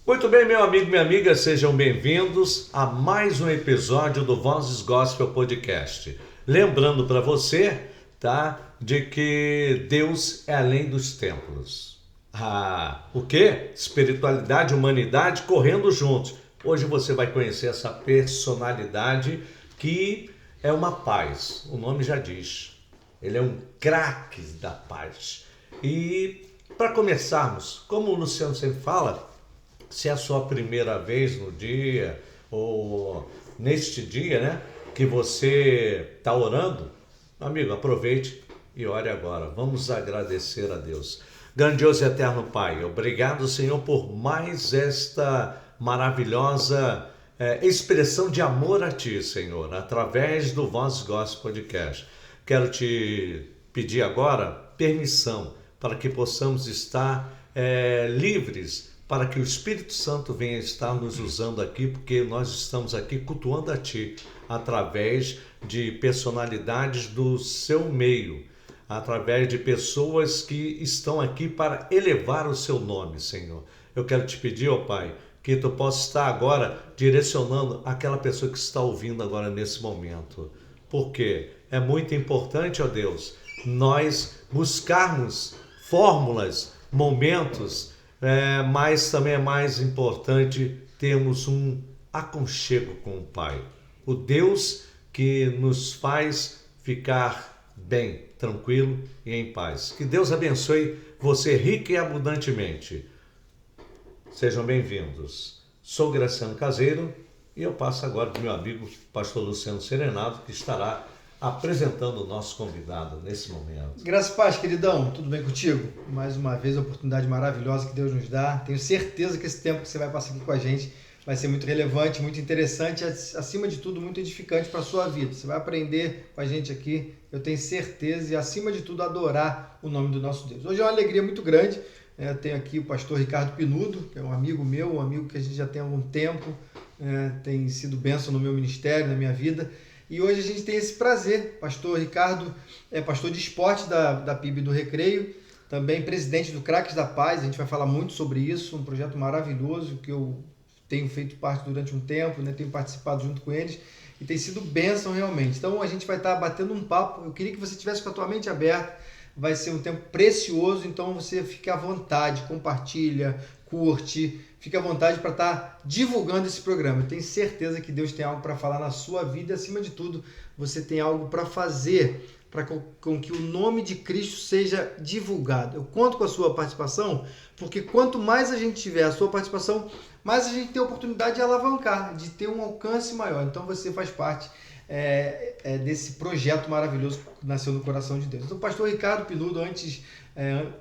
Muito bem, meu amigo e minha amiga, sejam bem-vindos a mais um episódio do Vozes Gospel Podcast. Lembrando para você, tá, de que Deus é além dos templos. O quê? Espiritualidade e humanidade correndo juntos. Hoje você vai conhecer essa personalidade que é uma paz, o nome já diz. Ele é um craque da paz. E para começarmos, como o Luciano sempre fala, se é a sua primeira vez no dia ou neste dia, né, que você está orando, amigo, aproveite e ore agora. Vamos agradecer a Deus. Grandioso e eterno Pai, obrigado, Senhor, por mais esta maravilhosa expressão de amor a Ti, Senhor, através do Voz Gospel Podcast. Quero te pedir agora permissão para que possamos estar livres, para que o Espírito Santo venha estar nos usando aqui, porque nós estamos aqui cultuando a Ti, através de personalidades do seu meio, através de pessoas que estão aqui para elevar o seu nome, Senhor. Eu quero te pedir, ó Pai, que Tu possa estar agora direcionando aquela pessoa que está ouvindo agora nesse momento. Porque é muito importante, ó Deus, nós buscarmos fórmulas, momentos, mas também é mais importante termos um aconchego com o Pai. O Deus que nos faz ficar bem, tranquilo e em paz. Que Deus abençoe você rica e abundantemente. Sejam bem-vindos. Sou Graciano Caseiro e eu passo agora para o meu amigo pastor Luciano Serenado, que estará apresentando o nosso convidado nesse momento. Graças a paz, queridão. Tudo bem contigo? Mais uma vez, a oportunidade maravilhosa que Deus nos dá. Tenho certeza que esse tempo que você vai passar aqui com a gente vai ser muito relevante, muito interessante, acima de tudo, muito edificante para a sua vida. Você vai aprender com a gente aqui, eu tenho certeza, e acima de tudo, adorar o nome do nosso Deus. Hoje é uma alegria muito grande. Eu tenho aqui o pastor Ricardo Pinudo, que é um amigo meu, um amigo que a gente já tem há algum tempo, tem sido bênção no meu ministério, na minha vida. E hoje a gente tem esse prazer. Pastor Ricardo é pastor de esporte da PIB do Recreio, também presidente do Craques da Paz. A gente vai falar muito sobre isso, um projeto maravilhoso que eu tenho feito parte durante um tempo, né? Tenho participado junto com eles e tem sido bênção realmente. Então a gente vai estar batendo um papo. Eu queria que você tivesse com a tua mente aberta. Vai ser um tempo precioso, então você fique à vontade, compartilha, curte, fique à vontade para estar divulgando esse programa. Eu tenho certeza que Deus tem algo para falar na sua vida e, acima de tudo, você tem algo para fazer para com que o nome de Cristo seja divulgado. Eu conto com a sua participação, porque quanto mais a gente tiver a sua participação, mais a gente tem a oportunidade de alavancar, de ter um alcance maior. Então você faz parte desse projeto maravilhoso que nasceu no coração de Deus. Então, pastor Ricardo Pinudo, antes,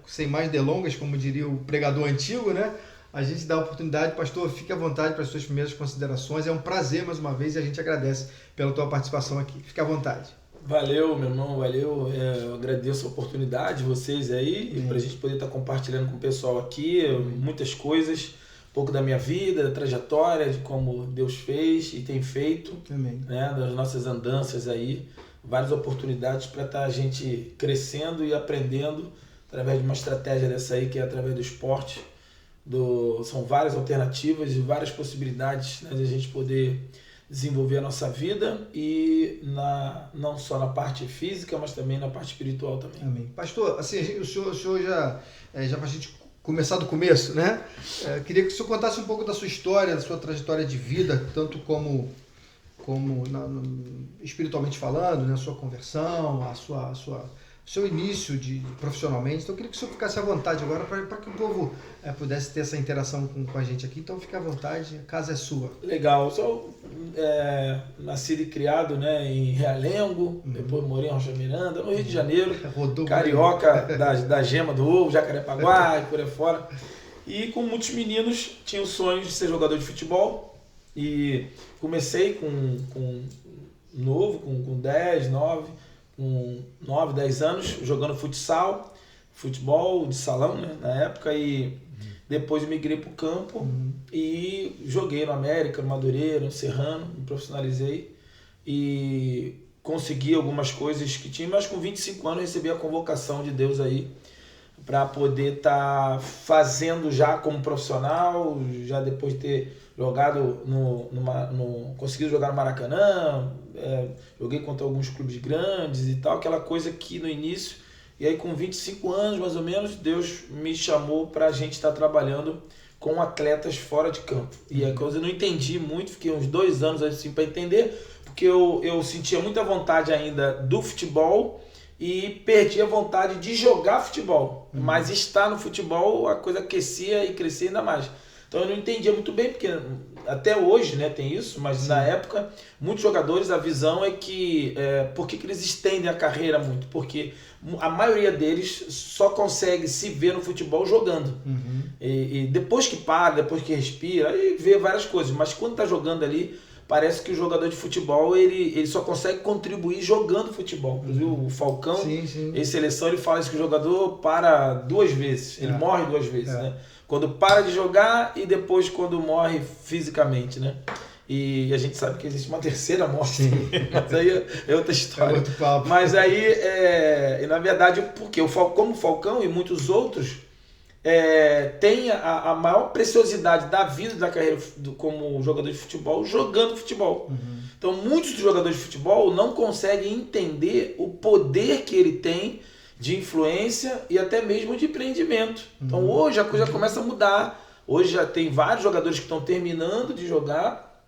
sem mais delongas, como diria o pregador antigo, né? A gente dá a oportunidade, pastor, fique à vontade para as suas primeiras considerações. É um prazer, mais uma vez, e a gente agradece pela tua participação aqui. Fique à vontade. Valeu, meu irmão, valeu. Eu agradeço a oportunidade de vocês aí, para a gente poder estar compartilhando com o pessoal aqui muitas coisas, um pouco da minha vida, da trajetória, de como Deus fez e tem feito, né, das nossas andanças aí, várias oportunidades para estar a gente crescendo e aprendendo através de uma estratégia dessa aí, que é através do esporte. São várias alternativas e várias possibilidades, né, de a gente poder desenvolver a nossa vida e não só na parte física, mas também na parte espiritual também. Amém. Pastor, assim, o senhor já para a gente começar do começo, né? Queria que o senhor contasse um pouco da sua história, da sua trajetória de vida, tanto como espiritualmente falando, né? A sua conversão, o seu início profissionalmente. Então eu queria que o senhor ficasse à vontade agora para que o povo pudesse ter essa interação com a gente aqui. Então fique à vontade, a casa é sua. Legal, eu sou nascido e criado, né, em Realengo, depois morei em Rocha Miranda, no Rio de Janeiro, carioca da gema do ovo, Jacarepaguá e por aí fora. E com muitos meninos tinha o sonho de ser jogador de futebol e comecei com 10, 9, com 9, 10 anos, jogando futebol de salão, né, na época, e depois eu migrei para o campo e joguei no América, no Madureira, no Serrano, me profissionalizei e consegui algumas coisas que tinha, mas com 25 anos eu recebi a convocação de Deus aí para poder estar fazendo já como profissional, já depois de ter jogado conseguido jogar no Maracanã, joguei contra alguns clubes grandes e tal, aquela coisa que no início, e aí com 25 anos mais ou menos, Deus me chamou para a gente estar trabalhando com atletas fora de campo. E a coisa eu não entendi muito, fiquei uns 2 anos assim para entender, porque eu sentia muita vontade ainda do futebol, e perdi a vontade de jogar futebol. Mas estar no futebol, a coisa aquecia e crescia ainda mais. Então eu não entendia muito bem, porque até hoje, né, tem isso, mas Sim. Na época, muitos jogadores, a visão é que... por que eles estendem a carreira muito? Porque a maioria deles só consegue se ver no futebol jogando. E depois que para, depois que respira, aí vê várias coisas. Mas quando está jogando ali, parece que o jogador de futebol ele só consegue contribuir jogando futebol. Inclusive o Falcão, em seleção, ele fala isso, que o jogador para 2 vezes, ele morre 2 vezes, né? Quando para de jogar e depois quando morre fisicamente, né? E a gente sabe que existe uma terceira morte, mas aí é outra história. É outro papo. Mas aí, na verdade, porque como o Falcão e muitos outros tem a maior preciosidade da vida, da carreira como jogador de futebol, jogando futebol. Então, muitos dos jogadores de futebol não conseguem entender o poder que ele tem de influência e até mesmo de empreendimento. Então, hoje a coisa começa a mudar. Hoje já tem vários jogadores que estão terminando de jogar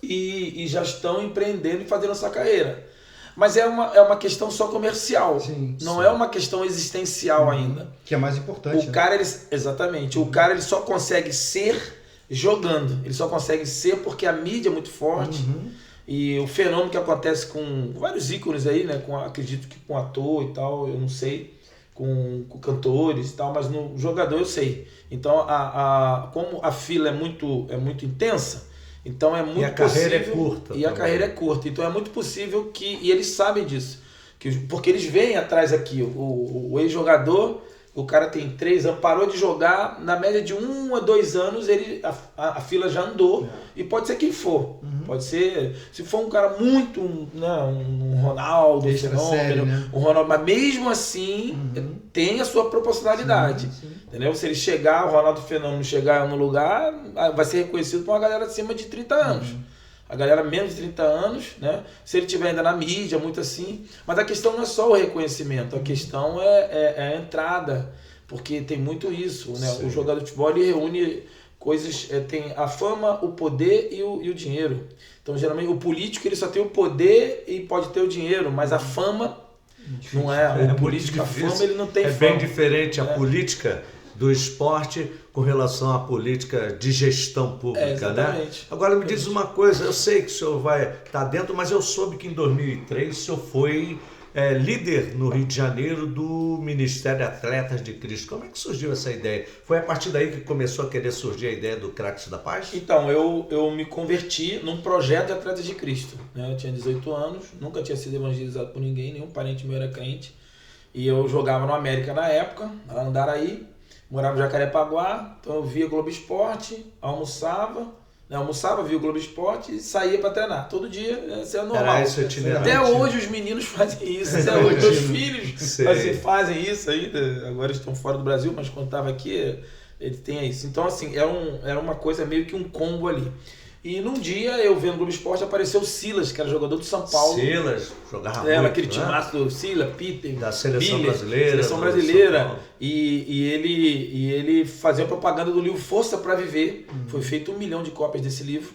e já estão empreendendo e fazendo essa carreira. Mas é uma questão só comercial, não é uma questão existencial ainda. Que é mais importante. O cara, exatamente, o cara ele só consegue ser jogando, ele só consegue ser porque a mídia é muito forte. E o fenômeno que acontece com vários ícones aí, né? Acredito que com ator e tal, eu não sei, com cantores e tal, mas no jogador eu sei. Então, como a fila é muito intensa, então é muito possível... E a carreira é curta. E a carreira é curta. Então é muito possível que... E eles sabem disso. Porque eles vêm atrás aqui. O ex-jogador, o cara tem 3 anos, parou de jogar, na média de 1 a 2 anos, a fila já andou. E pode ser quem for. Pode ser... Se for um cara muito... um Ronaldo, um fenômeno, né? Um Ronaldo, mas mesmo assim, tem a sua proporcionalidade. Entendeu? Se ele chegar, o Ronaldo Fenômeno chegar no lugar, vai ser reconhecido por uma galera acima de 30 anos. A galera menos de 30 anos, né? Se ele estiver ainda na mídia, muito assim. Mas a questão não é só o reconhecimento, a questão é a entrada, porque tem muito isso, né? O jogador de futebol ele reúne coisas, tem a fama, o poder e o dinheiro. Então, geralmente, o político ele só tem o poder e pode ter o dinheiro, mas a fama não é. O político, a fama, ele não tem fama. É bem diferente a política do esporte com relação à política de gestão pública, né? Agora me diz uma coisa, eu sei que o senhor vai estar dentro, mas eu soube que em 2003 o senhor foi líder no Rio de Janeiro do Ministério de Atletas de Cristo. Como é que surgiu essa ideia? Foi a partir daí que começou a querer surgir a ideia do Craques da Paz? Então, eu me converti num projeto de Atletas de Cristo, né? Eu tinha 18 anos, nunca tinha sido evangelizado por ninguém, nenhum parente meu era crente, e eu jogava no América na época, lá no Andaraí, morava em Jacarepaguá, então eu via Globo Esporte, almoçava, via o Globo Esporte e saía para treinar. Todo dia, isso é normal. Era isso, até hoje os meninos fazem isso, até hoje meus filhos fazem isso ainda, agora estão fora do Brasil, mas quando estava aqui, ele tem isso. Então, assim, era uma coisa meio que um combo ali. E num dia, eu vendo o Globo Esporte, apareceu o Silas, que era jogador do São Paulo. Silas, jogava muito, aquele timaço do Silas, Peter, da Seleção Miller, Brasileira. Seleção Brasileira. E ele fazia propaganda do livro Força para Viver. Foi feito 1 milhão de cópias desse livro.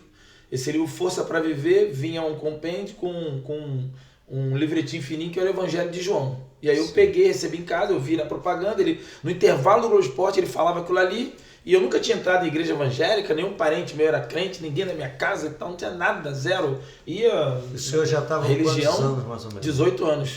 Esse livro Força para Viver vinha um compêndio com um livretinho fininho que era o Evangelho de João. E aí eu peguei, recebi em casa, eu vi na propaganda, no intervalo do Globo Esporte ele falava aquilo ali. E eu nunca tinha entrado em igreja evangélica, nenhum parente meu era crente, ninguém na minha casa, então não tinha nada, zero. O senhor já estava com quantos anos, mais ou menos? 18 anos.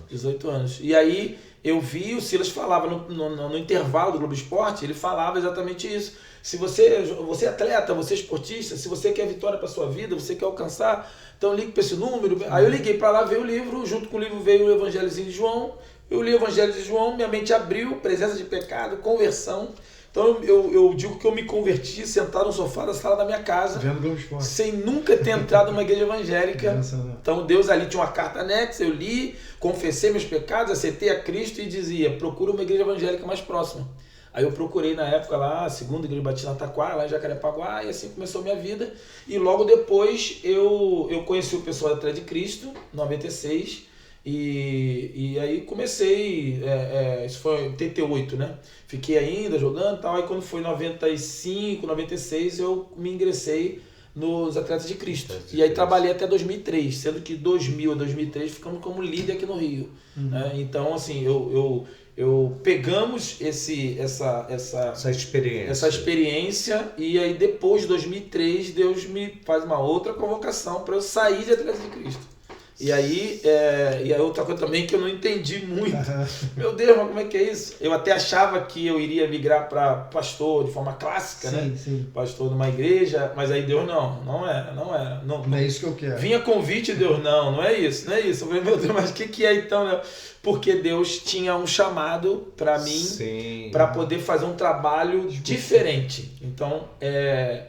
18 anos. E aí eu vi, o Silas falava no intervalo do Globo Esporte, ele falava exatamente isso. Se você é atleta, você é esportista, se você quer vitória para sua vida, você quer alcançar, então ligue para esse número. Aí eu liguei para lá, veio o livro, junto com o livro veio o Evangelhozinho de João. Eu li o Evangelho de João, minha mente abriu, presença de pecado, conversão. Então eu digo que eu me converti sentado no sofá da sala da minha casa, Vendo Globo Esporte. sem nunca ter entrado numa igreja evangélica. Então Deus ali tinha uma carta anexa, eu li, confessei meus pecados, aceitei a Cristo e dizia, procura uma igreja evangélica mais próxima. Aí eu procurei na época lá, a segunda igreja Batista na Taquara, lá em Jacarepaguá, e assim começou a minha vida. E logo depois eu conheci o pessoal da Atlético de Cristo, em 96, e aí comecei, isso foi em 88, né? Fiquei ainda jogando e tal, aí quando foi 95, 96, eu me ingressei nos Atletas de Cristo. E aí trabalhei até 2003, sendo que 2000 a 2003 ficamos como líder aqui no Rio. Né? Então, assim, eu pegamos essa experiência e aí depois de 2003 Deus me faz uma outra convocação para eu sair de Atletas de Cristo. E aí outra coisa também que eu não entendi muito. Meu Deus, mas como é que é isso? Eu até achava que eu iria migrar para pastor de forma clássica, né? Sim. Pastor de uma igreja, mas aí Deus não era. Não é isso que eu quero. Vinha convite, Deus, não é isso. Eu falei, meu Deus, mas o que é então, né? Porque Deus tinha um chamado para mim, para poder fazer um trabalho diferente. Então, é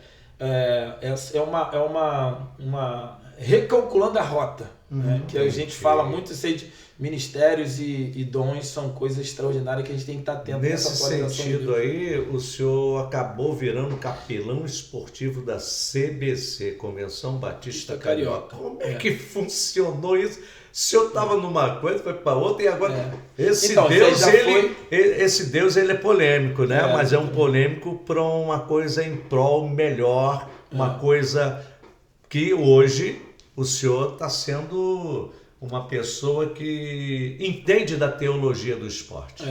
uma recalculando a rota. Né? Que a gente fala muito isso aí de ministérios e dons, são coisas extraordinárias que a gente tem que estar atento nesse sentido aí, o senhor acabou virando capelão esportivo da CBC, Convenção Batista Carioca. Como é que funcionou isso? O senhor estava numa coisa, foi para outra, e agora esse Deus ele é polêmico, né? Mas é um polêmico para uma coisa em prol melhor, uma coisa que hoje o senhor está sendo uma pessoa que entende da teologia do esporte.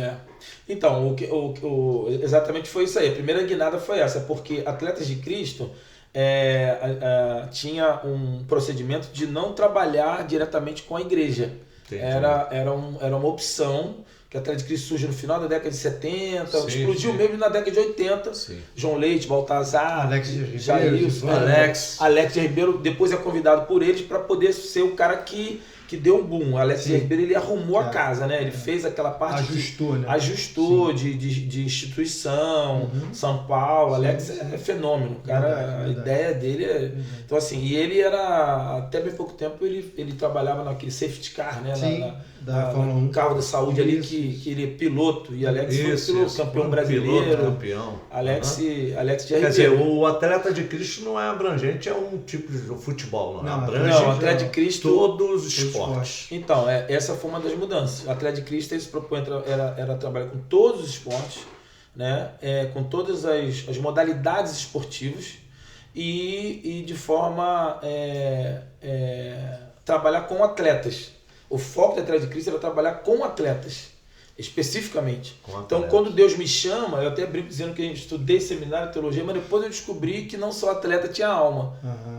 Então, exatamente foi isso aí. A primeira guinada foi essa, porque Atletas de Cristo tinha um procedimento de não trabalhar diretamente com a igreja. Era uma opção, que a Atlético de Cristo surge no final da década de 70, explodiu mesmo na década de 80. João Leite, Baltazar, Alex de Ribeiro, Jailson, Alex de Ribeiro, depois é convidado por eles para poder ser o cara que deu um boom. Alex de Ribeiro, ele arrumou a casa, né? Ele fez aquela parte ajustou de instituição, São Paulo. Alex é fenômeno, cara. A ideia dele é... Então, assim, e ele era, até bem pouco tempo, ele trabalhava naquele safety car, né? Da Fórmula 1. Um carro da saúde ali que ele é piloto. E Alex foi piloto, campeão brasileiro. Alex de Ribeiro. Quer dizer, o Atleta de Cristo não é abrangente, é um tipo de futebol, não abrange. Não, o Atleta de Cristo... Todos os esportes. Então, essa foi uma das mudanças. O Atleta de Cristo, ele se propõe era trabalhar com todos os esportes, né? Com todas as modalidades esportivas e de forma trabalhar com atletas. O foco da Atlético de Cristo era trabalhar com atletas, especificamente. Então, quando Deus me chama, eu até brinco dizendo que eu estudei seminário de teologia, mas depois eu descobri que não só atleta tinha alma,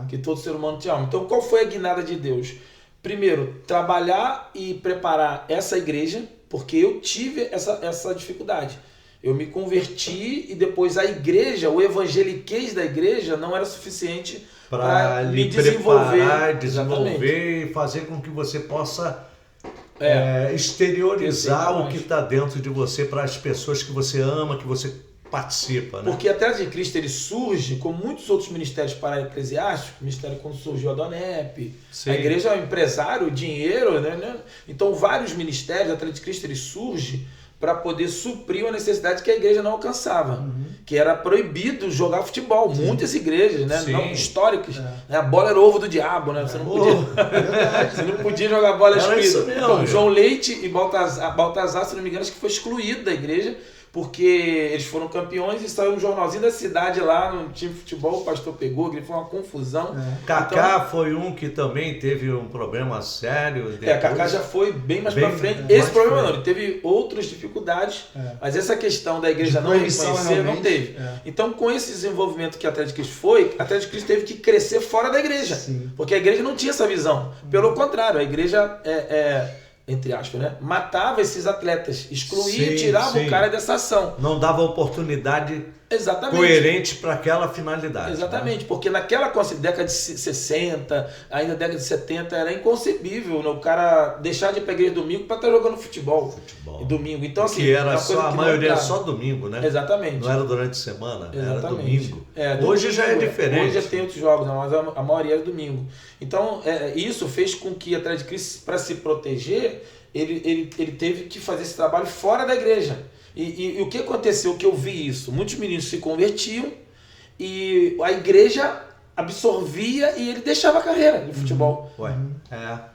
que todo ser humano tinha alma. Então, qual foi a guinada de Deus? Primeiro, trabalhar e preparar essa igreja, porque eu tive essa dificuldade. Eu me converti e depois a igreja, o evangeliquez da igreja não era suficiente para me desenvolver e fazer com que você possa exteriorizar o que está dentro de você para as pessoas que você ama, que você participa. Né? Porque a Atlético de Cristo ele surge, como muitos outros ministérios para-eclesiásticos, o ministério quando surgiu a DONEP, a igreja é um empresário, dinheiro, né? Então vários ministérios, a Atlético de Cristo ele surge para poder suprir uma necessidade que a igreja não alcançava, que era proibido jogar futebol. Muitas igrejas, né, não históricas, né, a bola era o ovo do diabo, né, você não podia jogar bola esquerda. Então, João Leite e Baltazar, se não me engano, acho que foi excluído da igreja, porque eles foram campeões e saiu um jornalzinho da cidade lá no time de futebol, o pastor pegou, que foi uma confusão. Kaká foi um que também teve um problema sério. Kaká já foi bem mais pra frente. Esse problema não, ele teve outras dificuldades, mas essa questão da igreja não reconhecer não teve. Então, com esse desenvolvimento que a Atlético de Cristo foi, a Atlético de Cristo teve que crescer fora da igreja, porque a igreja não tinha essa visão. Pelo contrário, a igreja entre aspas, né? Matava esses atletas, excluía e tirava o cara dessa ação. Não dava oportunidade Exatamente. coerente para aquela finalidade. Exatamente, porque naquela década de 60, ainda década de 70, era inconcebível, né, o cara deixar de ir pra igreja domingo para estar jogando futebol. Domingo. Então, assim, que era só, a maioria era só domingo, né? Exatamente. Não era durante a semana, era domingo. Domingo. Hoje já é diferente. Hoje já tem outros jogos, mas a maioria era domingo. Então, isso fez com que a Atlético de Cristo, para se proteger, ele teve que fazer esse trabalho fora da igreja. E o que aconteceu, que eu vi isso? Muitos meninos se convertiam e a igreja absorvia e ele deixava a carreira de futebol.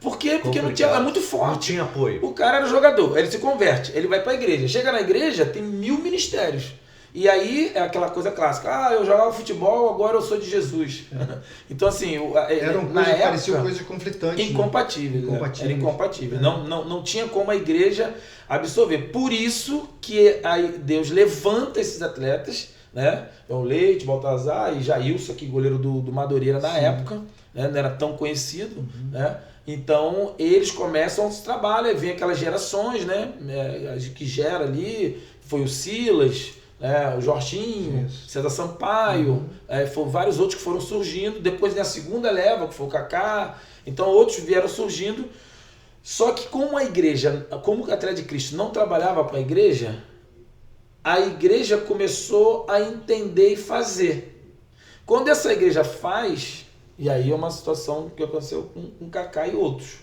Por quê? Porque não tinha, é muito forte. Não tinha apoio. O cara era jogador, ele se converte, ele vai para a igreja. Chega na igreja, tem 1000 ministérios. E aí é aquela coisa clássica, eu jogava futebol, agora eu sou de Jesus. Então assim, parecia coisa conflitante. Incompatível. Né? Era incompatível. Não tinha como a igreja absorver. Por isso que aí Deus levanta esses atletas, né? O Leite, Baltazar e Jailson, aqui, goleiro do Madureira na época, né? Não era tão conhecido, né? Então eles começam esse trabalho, vem aquelas gerações, né? Que gera ali, foi o Silas, o Jorginho, César Sampaio, foram vários outros que foram surgindo, depois na segunda leva, que foi o Kaká, então outros vieram surgindo, só que como a igreja, como o Atlético de Cristo não trabalhava para a igreja começou a entender e fazer. Quando essa igreja faz, e aí é uma situação que aconteceu com Kaká e outros,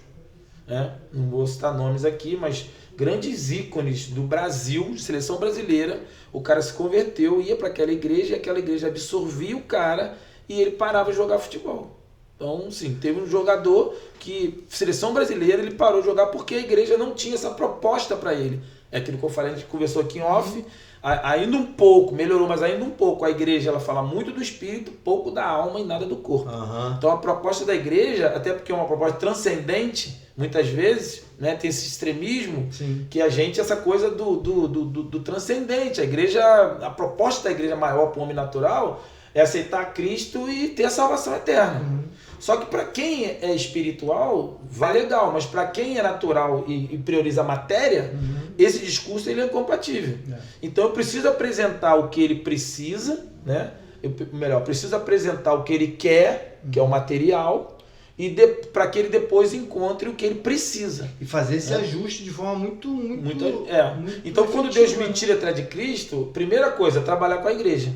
né? Não vou citar nomes aqui, mas grandes ícones do Brasil, de seleção brasileira, o cara se converteu, ia para aquela igreja, e aquela igreja absorvia o cara e ele parava de jogar futebol. Então, sim, teve um jogador que, seleção brasileira, ele parou de jogar porque a igreja não tinha essa proposta para ele. É aquilo que eu falei, a gente conversou aqui em off, ainda um pouco, melhorou, mas ainda um pouco. A igreja, ela fala muito do espírito, pouco da alma e nada do corpo. Então, a proposta da igreja, até porque é uma proposta transcendente, muitas vezes, né, tem esse extremismo, que a gente, essa coisa do transcendente. A igreja, a proposta da igreja maior para o homem natural é aceitar Cristo e ter a salvação eterna. Só que para quem é espiritual, vai legal, mas para quem é natural e prioriza a matéria, esse discurso ele é incompatível. Então eu preciso apresentar o que ele precisa, né? Preciso apresentar o que ele quer, que é o material, e para que ele depois encontre o que ele precisa. E fazer esse ajuste de forma muito então, quando Deus me tira atrás de Cristo, primeira coisa, trabalhar com a igreja.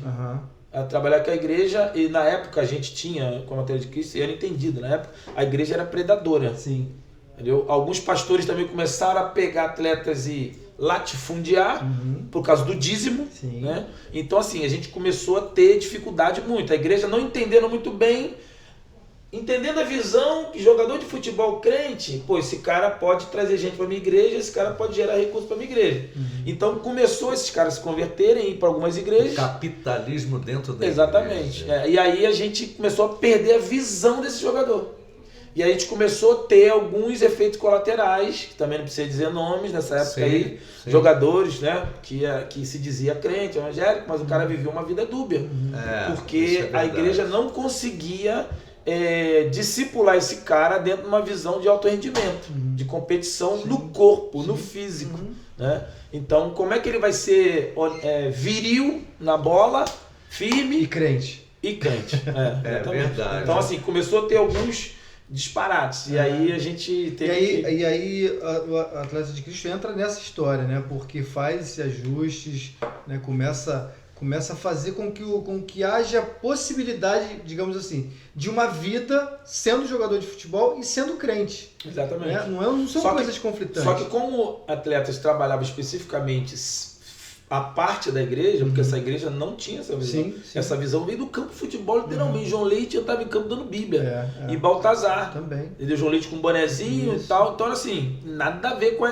Trabalhar com a igreja, e na época a gente tinha, como Atlético de Cristo, e era entendido, na época a igreja era predadora. Entendeu? Alguns pastores também começaram a pegar atletas e latifundiar por causa do dízimo. Né? Então assim, a gente começou a ter dificuldade muito. A igreja não entendendo muito bem, entendendo a visão que jogador de futebol crente, esse cara pode trazer gente para minha igreja, esse cara pode gerar recursos para minha igreja. Então começou esses caras se converterem, ir para algumas igrejas. O capitalismo dentro da Exatamente. igreja. E aí a gente começou a perder a visão desse jogador. E aí a gente começou a ter alguns efeitos colaterais, que também não precisa dizer nomes nessa época aí, jogadores, né, que se dizia crente, evangélico, mas o cara vivia uma vida dúbia. Porque a igreja não conseguia discipular esse cara dentro de uma visão de alto rendimento, de competição no corpo, no físico. Né? Então, como é que ele vai ser viril na bola, firme e crente? É verdade. Então, assim, começou a ter alguns disparates. E aí a gente teve E aí o Atlético de Cristo entra nessa história, né? Porque faz esses ajustes, né? Começa a fazer com que haja possibilidade, digamos assim, de uma vida sendo jogador de futebol e sendo crente. Exatamente. Né? Não são coisas conflitantes. Só que como atletas trabalhavam especificamente a parte da igreja, porque essa igreja não tinha essa visão. Essa visão veio do campo de futebol, literalmente. João Leite entrava em campo dando Bíblia. E Baltazar. Também. Entendeu? João Leite com um bonezinho e tal. Então, assim, nada a ver com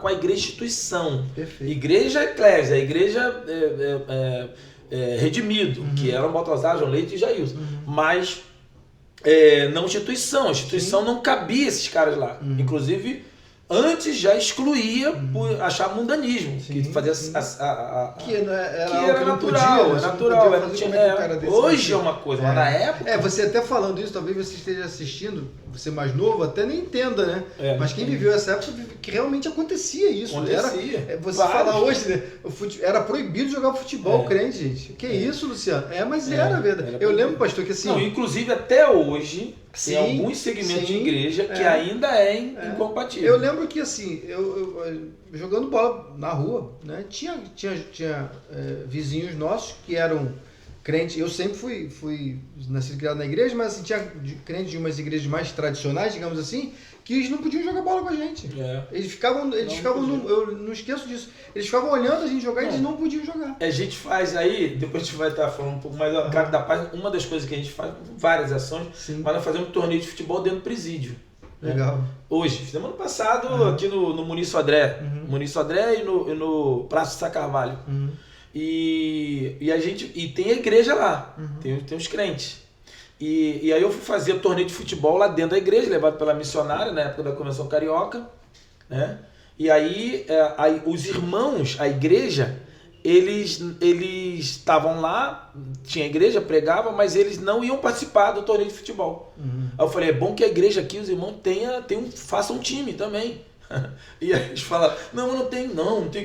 a igreja instituição. Perfeito. Igreja eclésia, igreja redimido, que eram Baltazar, João Leite e Jailson. Mas não instituição. A instituição não cabia esses caras lá. Inclusive, antes já excluía por achar mundanismo, Sim, que fazia sim. que era natural, natural. Hoje é uma uma coisa, mas na época... você até falando isso, talvez você esteja assistindo, você mais novo, até nem entenda, né? Mas quem sim. viveu essa época, que realmente acontecia isso. Acontecia. Você Vários. fala hoje, né? Era proibido jogar futebol crente, gente. Que isso, Luciano? Mas era verdade. Eu lembro, pastor, que assim... Não, inclusive até hoje, Sim, tem alguns segmentos de sim, igreja que ainda é incompatível. Eu lembro que assim, eu jogando bola na rua, né? Tinha vizinhos nossos que eram crentes. Eu sempre fui nascido e criado na igreja, mas assim, tinha crentes de umas igrejas mais tradicionais, digamos assim, que eles não podiam jogar bola com a gente. Eles ficavam eu não esqueço disso. Eles ficavam olhando a gente jogar e eles não podiam jogar. A gente faz aí, depois a gente vai estar falando um pouco mais da Casa da Paz, uma das coisas que a gente faz, várias ações, mas nós fazemos um torneio de futebol dentro do presídio. Legal. Hoje, fizemos ano passado aqui no Muniz Sodré, Muniz Sodré e no Praça de Sá Carvalho. E a gente tem a igreja lá, tem os crentes. E aí eu fui fazer torneio de futebol lá dentro da igreja, levado pela missionária na época da Convenção Carioca, né? E aí os irmãos, a igreja, eles estavam lá, tinha igreja, pregava, mas eles não iam participar do torneio de futebol. Aí eu falei, é bom que a igreja aqui, os irmãos, façam um time também. E aí eles falam, não tem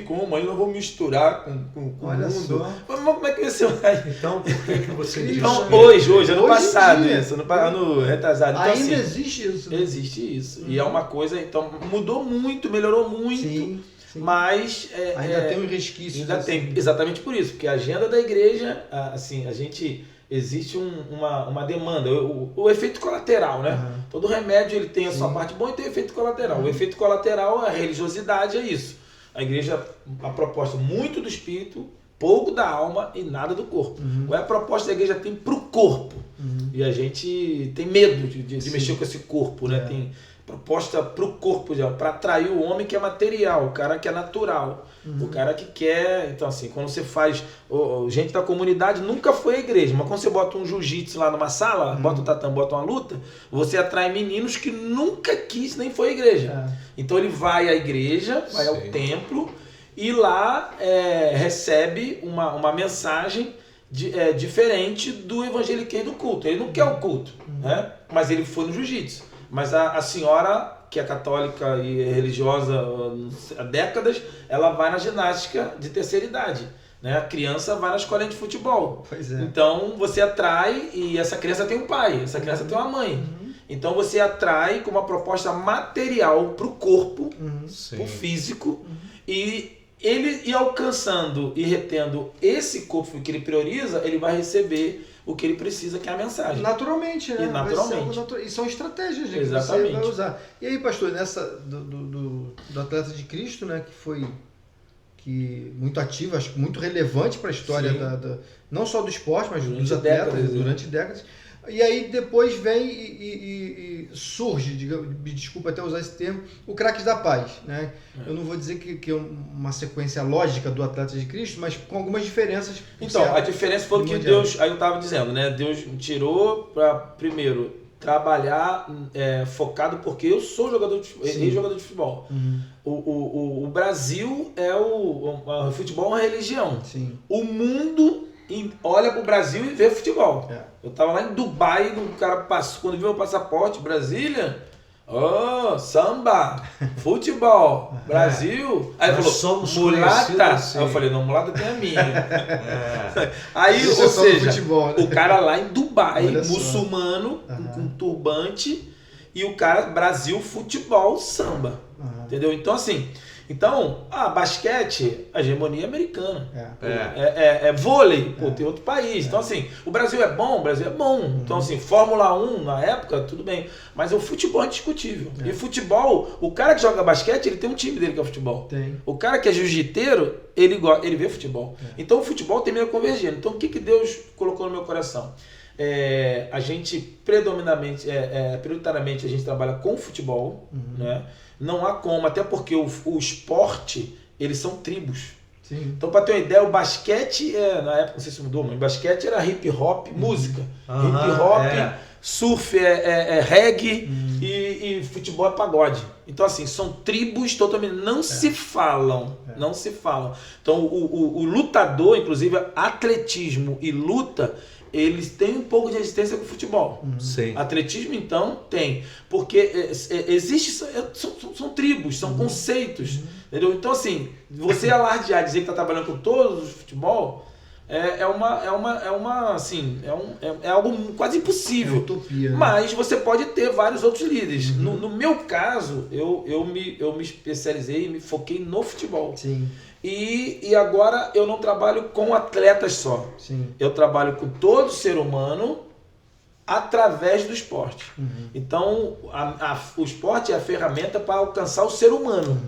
como, aí eu vou misturar com o mundo. Só. Mas como é que você vai? Então, por que você diz? Então, hoje, ano Hoje passado, dia. isso, ano retrasado. Então, Ainda assim, existe isso. Né? existe isso. E é uma coisa, então, mudou muito, melhorou muito. Sim. Mas ainda tem um resquício. Ainda tem, exatamente por isso, porque a agenda da igreja, assim, existe uma demanda, o efeito colateral, né? Todo remédio ele tem a sua parte boa e tem o efeito colateral. O efeito colateral, a religiosidade é isso. A igreja, a proposta muito do espírito, pouco da alma e nada do corpo. Qual é a proposta da igreja tem para o corpo? E a gente tem medo de mexer com esse corpo, né? Tem proposta para o corpo, para atrair o homem que é material, o cara que é natural, o cara que quer. Então, assim, quando você faz. Gente da comunidade nunca foi à igreja, mas quando você bota um jiu-jitsu lá numa sala, bota um tatame, bota uma luta, você atrai meninos que nunca quis nem foi à igreja. Então, ele vai à igreja, vai ao templo e lá recebe uma mensagem diferente do evangeliquez do culto. Ele não quer o culto, né? Mas ele foi no jiu-jitsu. Mas a senhora, que é católica e religiosa há décadas, ela vai na ginástica de terceira idade. Né? A criança vai na escolinha de futebol. Pois é. Então você atrai, e essa criança tem um pai, essa criança tem uma mãe. Então você atrai com uma proposta material para o corpo, para o físico, e ele alcançando e retendo esse corpo que ele prioriza, ele vai receber o que ele precisa, que é a mensagem. Naturalmente, né? E naturalmente. E são estratégias que Exatamente. você vai usar. E aí, pastor, nessa do Atleta de Cristo, né, que foi muito ativo, acho que muito relevante para a história não só do esporte, mas dos atletas durante décadas. E aí depois vem e surge, me desculpa até usar esse termo, o Craques da Paz, né? Eu não vou dizer que é uma sequência lógica do Atleta de Cristo, mas com algumas diferenças. Então, a diferença foi que Deus, aí eu estava dizendo, né? Deus me tirou para, primeiro, trabalhar focado, porque eu sou jogador de futebol. O Brasil o futebol é uma religião. Sim. O mundo olha pro Brasil e vê futebol. Eu tava lá em Dubai, o cara passou, quando viu meu passaporte, Brasília, samba, futebol, Brasil. Aí ele falou, mulata. Assim. Aí eu falei, não, mulata tem a minha. Aí, ou seja, futebol, né? o cara lá em Dubai, muçulmano, com turbante, e o cara, Brasil, futebol, samba. Entendeu? Então, assim, basquete, a hegemonia americana. Vôlei, tem outro país. Então, assim, o Brasil é bom. Então, assim, Fórmula 1 na época, tudo bem. Mas o futebol é indiscutível. E futebol, o cara que joga basquete, ele tem um time dele que é o futebol. Tem. O cara que é jiu-jiteiro, ele vê futebol. Então, o futebol termina convergendo. Então, o que Deus colocou no meu coração? A gente, prioritariamente, a gente trabalha com futebol, né? Não há como, até porque o esporte, eles são tribos. Sim. Então, para ter uma ideia, o basquete, na época, não sei se mudou, mas o basquete era hip hop, música. Hip hop, surf é reggae e futebol é pagode. Então, assim, são tribos totalmente... Não se falam. Não se falam. Então, o lutador, inclusive, atletismo e luta, eles têm um pouco de resistência com o futebol. Sim. Atletismo, então, tem. Porque são tribos, são conceitos. Entendeu? Então, assim, você alardear, dizer que está trabalhando com todos os futebol, é algo quase impossível. É utopia, né? Mas você pode ter vários outros líderes. No meu caso, eu me especializei e me foquei no futebol. Sim. E agora eu não trabalho com atletas só. Sim. Eu trabalho com todo ser humano através do esporte. Então, o esporte é a ferramenta para alcançar o ser humano.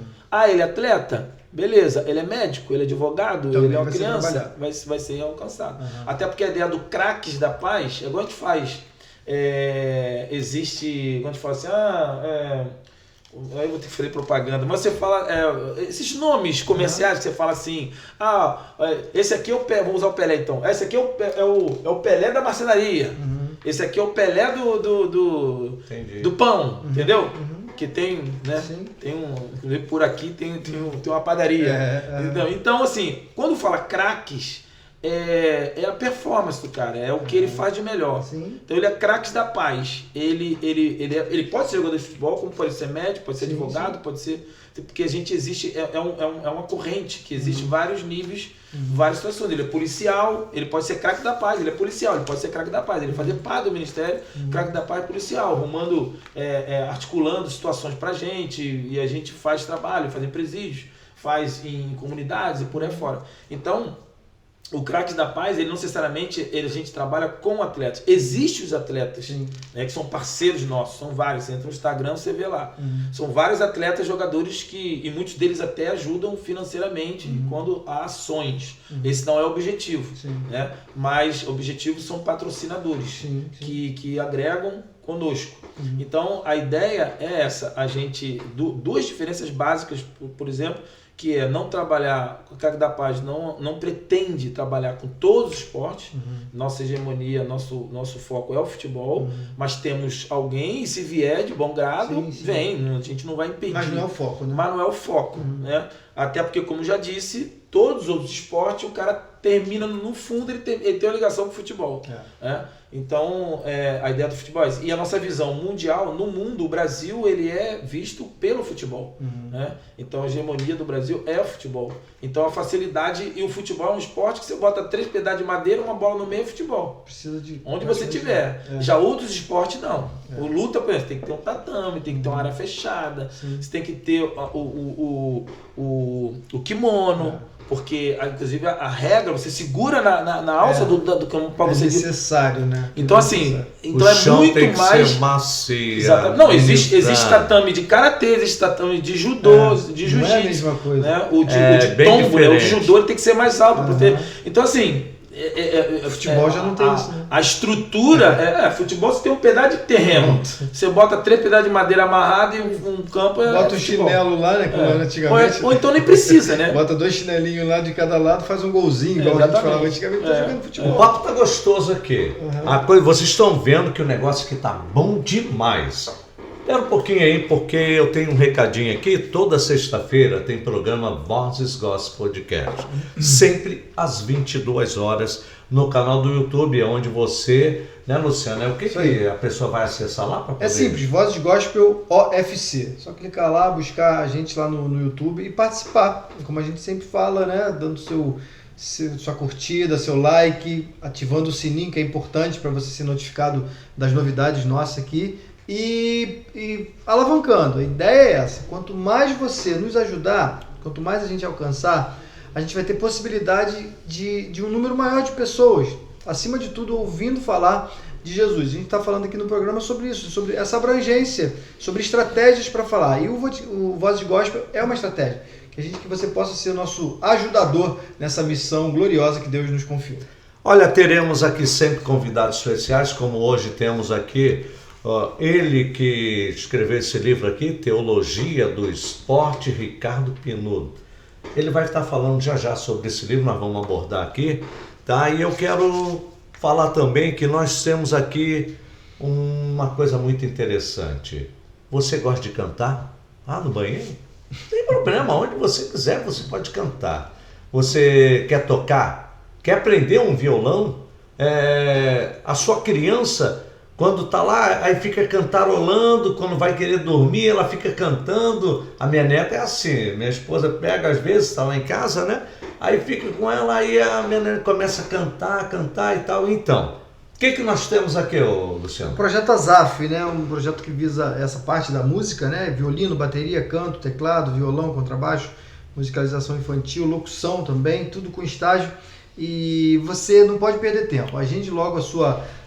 Ele é atleta? Beleza. Ele é médico? Ele é advogado? Também ele é uma vai ser criança? Vai ser alcançado. Até porque a ideia do craques da paz é igual a gente faz. Existe, quando a gente fala assim, aí eu vou ter que fazer propaganda, mas você fala, esses nomes comerciais que você fala assim, esse aqui é o Pelé, vamos usar o Pelé então, esse aqui é o Pelé da marcenaria, esse aqui é o Pelé do pão, entendeu? Que tem, né? Sim. Inclusive por aqui tem uma padaria. Então, assim, quando fala craques, é a performance do cara, é o que ele faz de melhor. Sim. Então ele é craques da paz. Ele pode ser jogador de futebol, como pode ser médico, pode ser advogado, pode ser. Porque a gente existe, é uma corrente que existe vários níveis, várias situações. Ele é policial, ele pode ser craque da paz, ele é policial, ele pode ser craque da paz, ele fazer parte do ministério, craque da paz policial, arrumando, articulando situações pra gente, e a gente faz trabalho, faz em presídios, faz em comunidades e por aí fora. Então, o Craques da Paz, ele não necessariamente a gente trabalha com atletas. Existem os atletas, né, que são parceiros nossos, são vários. Você entra no Instagram, você vê lá. São vários atletas, jogadores e muitos deles até ajudam financeiramente quando há ações. Esse não é o objetivo, né? Mas objetivos são patrocinadores que agregam conosco. Então a ideia é essa, a gente, duas diferenças básicas, por exemplo, que é não trabalhar, o Craques da Paz não pretende trabalhar com todos os esportes, nossa hegemonia, nosso foco é o futebol, mas temos alguém, e se vier de bom grado, vem, a gente não vai impedir. Mas não é o foco, né? Mas não é o foco, né? Até porque, como já disse, todos os outros esportes, o cara termina, no fundo, ele tem uma ligação com o futebol. Né? Então, a ideia do futebol é isso. E a nossa visão mundial, no mundo, o Brasil, ele é visto pelo futebol. Né? Então, a hegemonia do Brasil é o futebol. Então, a facilidade, e o futebol é um esporte que você bota 3 pedaços de madeira, uma bola no meio, é futebol. Precisa de... Onde você tiver. Já outros esportes, não. O luta, por exemplo, tem que ter um tatame, tem que ter uma área fechada, você tem que ter o kimono, porque, inclusive, a regra, você segura na alça do campo para você... É necessário, né? Então, assim, o chão muito tem que mais... ser macio. Exatamente. Não, existe tatame de karatê, existe tatame de judô, de jiu-jitsu. Não é a mesma coisa. Né? O de bem tombo, né? O de diferente. judô ele tem que ser mais alto. Então, assim... Futebol já não tem isso, né? A estrutura, futebol você tem um pedaço de terreno. Você bota 3 pedaços de madeira amarrado e um campo. Bota o chinelo lá, né? Como era antigamente. Ou então nem precisa, né? Bota 2 chinelinhos lá de cada lado, faz um golzinho, igual a gente falava antigamente, tá jogando futebol. O papo tá gostoso aqui. Vocês estão vendo que o negócio aqui tá bom demais. Espera um pouquinho aí, porque eu tenho um recadinho aqui. Toda sexta-feira tem programa Vozes Gospel Podcast. Sempre às 22 horas no canal do YouTube, onde você, né, Luciano? O que a pessoa vai acessar lá para poder... É simples, Vozes Gospel OFC. Só clicar lá, buscar a gente lá no YouTube e participar. Como a gente sempre fala, né? Dando sua curtida, seu like, ativando o sininho, que é importante para você ser notificado das novidades nossas aqui. E alavancando, a ideia é essa: quanto mais você nos ajudar, quanto mais a gente alcançar, a gente vai ter possibilidade de um número maior de pessoas, acima de tudo, ouvindo falar de Jesus. A gente está falando aqui no programa sobre isso, sobre essa abrangência, sobre estratégias para falar. E o Voz de Gospel é uma estratégia, que você possa ser nosso ajudador nessa missão gloriosa que Deus nos confiou. Olha, teremos aqui sempre convidados especiais, como hoje temos aqui ele que escreveu esse livro aqui, Teologia do Esporte, Ricardo Pinudo. Ele vai estar falando já sobre esse livro, nós vamos abordar aqui, tá? E eu quero falar também que nós temos aqui uma coisa muito interessante. Você gosta de cantar? No banheiro? Não tem problema, onde você quiser você pode cantar. Você quer tocar? Quer aprender um violão? A sua criança, quando está lá, aí fica cantarolando, quando vai querer dormir, ela fica cantando. A minha neta é assim, minha esposa pega às vezes, está lá em casa, né? Aí fica com ela, aí a minha neta começa a cantar e tal. Então, o que nós temos aqui, Luciano? O projeto Azaf, né? Um projeto que visa essa parte da música, né? Violino, bateria, canto, teclado, violão, contrabaixo, musicalização infantil, locução também, tudo com estágio. E você não pode perder tempo. Agende logo a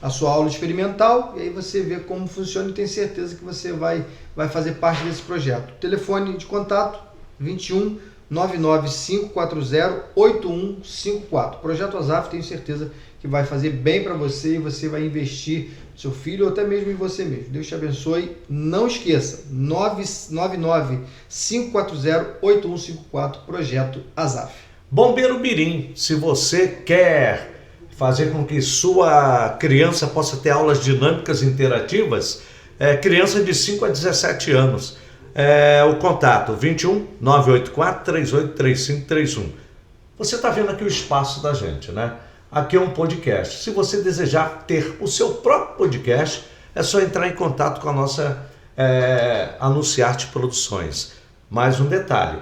sua aula experimental e aí você vê como funciona e tem certeza que você vai fazer parte desse projeto. Telefone de contato 21 99 540 8154. Projeto Azaf, tenho certeza que vai fazer bem para você e você vai investir no seu filho ou até mesmo em você mesmo. Deus te abençoe. Não esqueça, 999 540 8154, Projeto Azaf. Bombeiro Mirim, se você quer fazer com que sua criança possa ter aulas dinâmicas interativas, criança de 5 a 17 anos, o contato 21 984 38 3531. Você está vendo aqui o espaço da gente, né? Aqui é um podcast. Se você desejar ter o seu próprio podcast, é só entrar em contato com a nossa Anunciarte Produções. Mais um detalhe.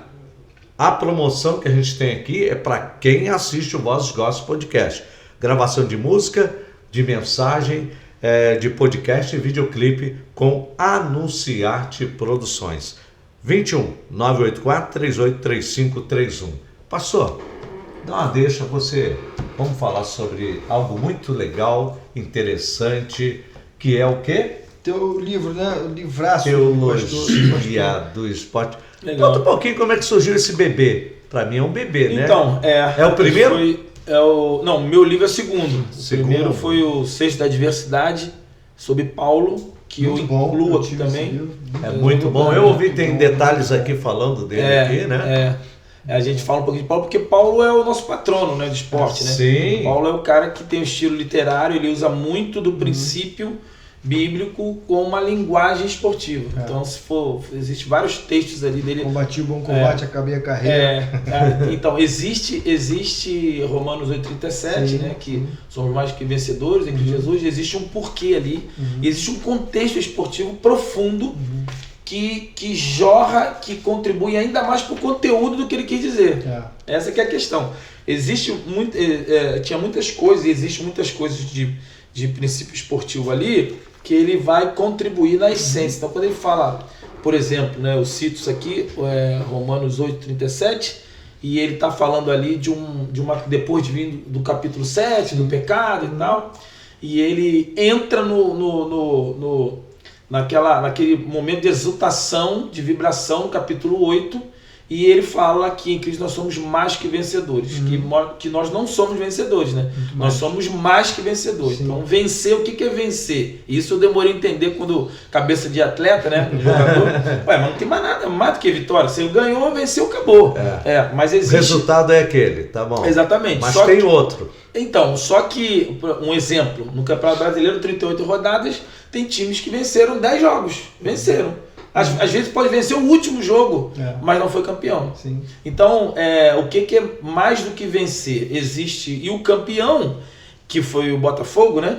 A promoção que a gente tem aqui é para quem assiste o Vozes Gospel Podcast. Gravação de música, de mensagem, de podcast e videoclipe com Anunciarte Produções. 21 984 38 3531. Pastor, dá uma deixa você. Vamos falar sobre algo muito legal, interessante, que é o quê? Teu livro, né? O livraço. Teologia do Esporte. Legal. Conta um pouquinho como é que surgiu esse bebê. Para mim é um bebê, né? Então, é o primeiro? Não, meu livro é o segundo. O primeiro foi o Sexto da Diversidade, sobre Paulo, que muito eu incluo aqui também. Muito bom. Eu ouvi, tem detalhes aqui falando dele aqui, né? A gente fala um pouquinho de Paulo, porque Paulo é o nosso patrono, né, de esporte, né? Sim. Paulo é o cara que tem um estilo literário, ele usa muito do princípio bíblico com uma linguagem esportiva. Então, existe vários textos ali dele. Combati o bom combate, acabei a carreira. Então, existe Romanos 8,37, né, que somos mais que vencedores em Cristo Jesus. Existe um porquê ali, existe um contexto esportivo profundo que jorra, que contribui ainda mais para o conteúdo do que ele quis dizer. Essa que é a questão. Tinha muitas coisas, existe muitas coisas de princípio esportivo ali, que ele vai contribuir na essência. Então, quando ele fala, por exemplo, né, eu cito isso aqui, Romanos 8,37, e ele está falando ali de uma depois de vir do capítulo 7, do pecado e tal, e ele entra naquele momento de exultação, de vibração, no capítulo 8, e ele fala que em Cristo nós somos mais que vencedores, que nós não somos vencedores, né? Nós somos mais que vencedores. Sim. Então, vencer, o que é vencer? Isso eu demorei a entender quando cabeça de atleta, né? Jogador. Mas não tem mais nada, mais do que vitória. Você ganhou, venceu, acabou. Mas existe... O resultado é aquele, tá bom. Exatamente. Mas tem outro. Então, só que, um exemplo, no Campeonato Brasileiro, 38 rodadas, tem times que venceram 10 jogos. Venceram. Às vezes pode vencer o último jogo, mas não foi campeão. Sim. Então, o que é mais do que vencer? Existe, e o campeão, que foi o Botafogo, né?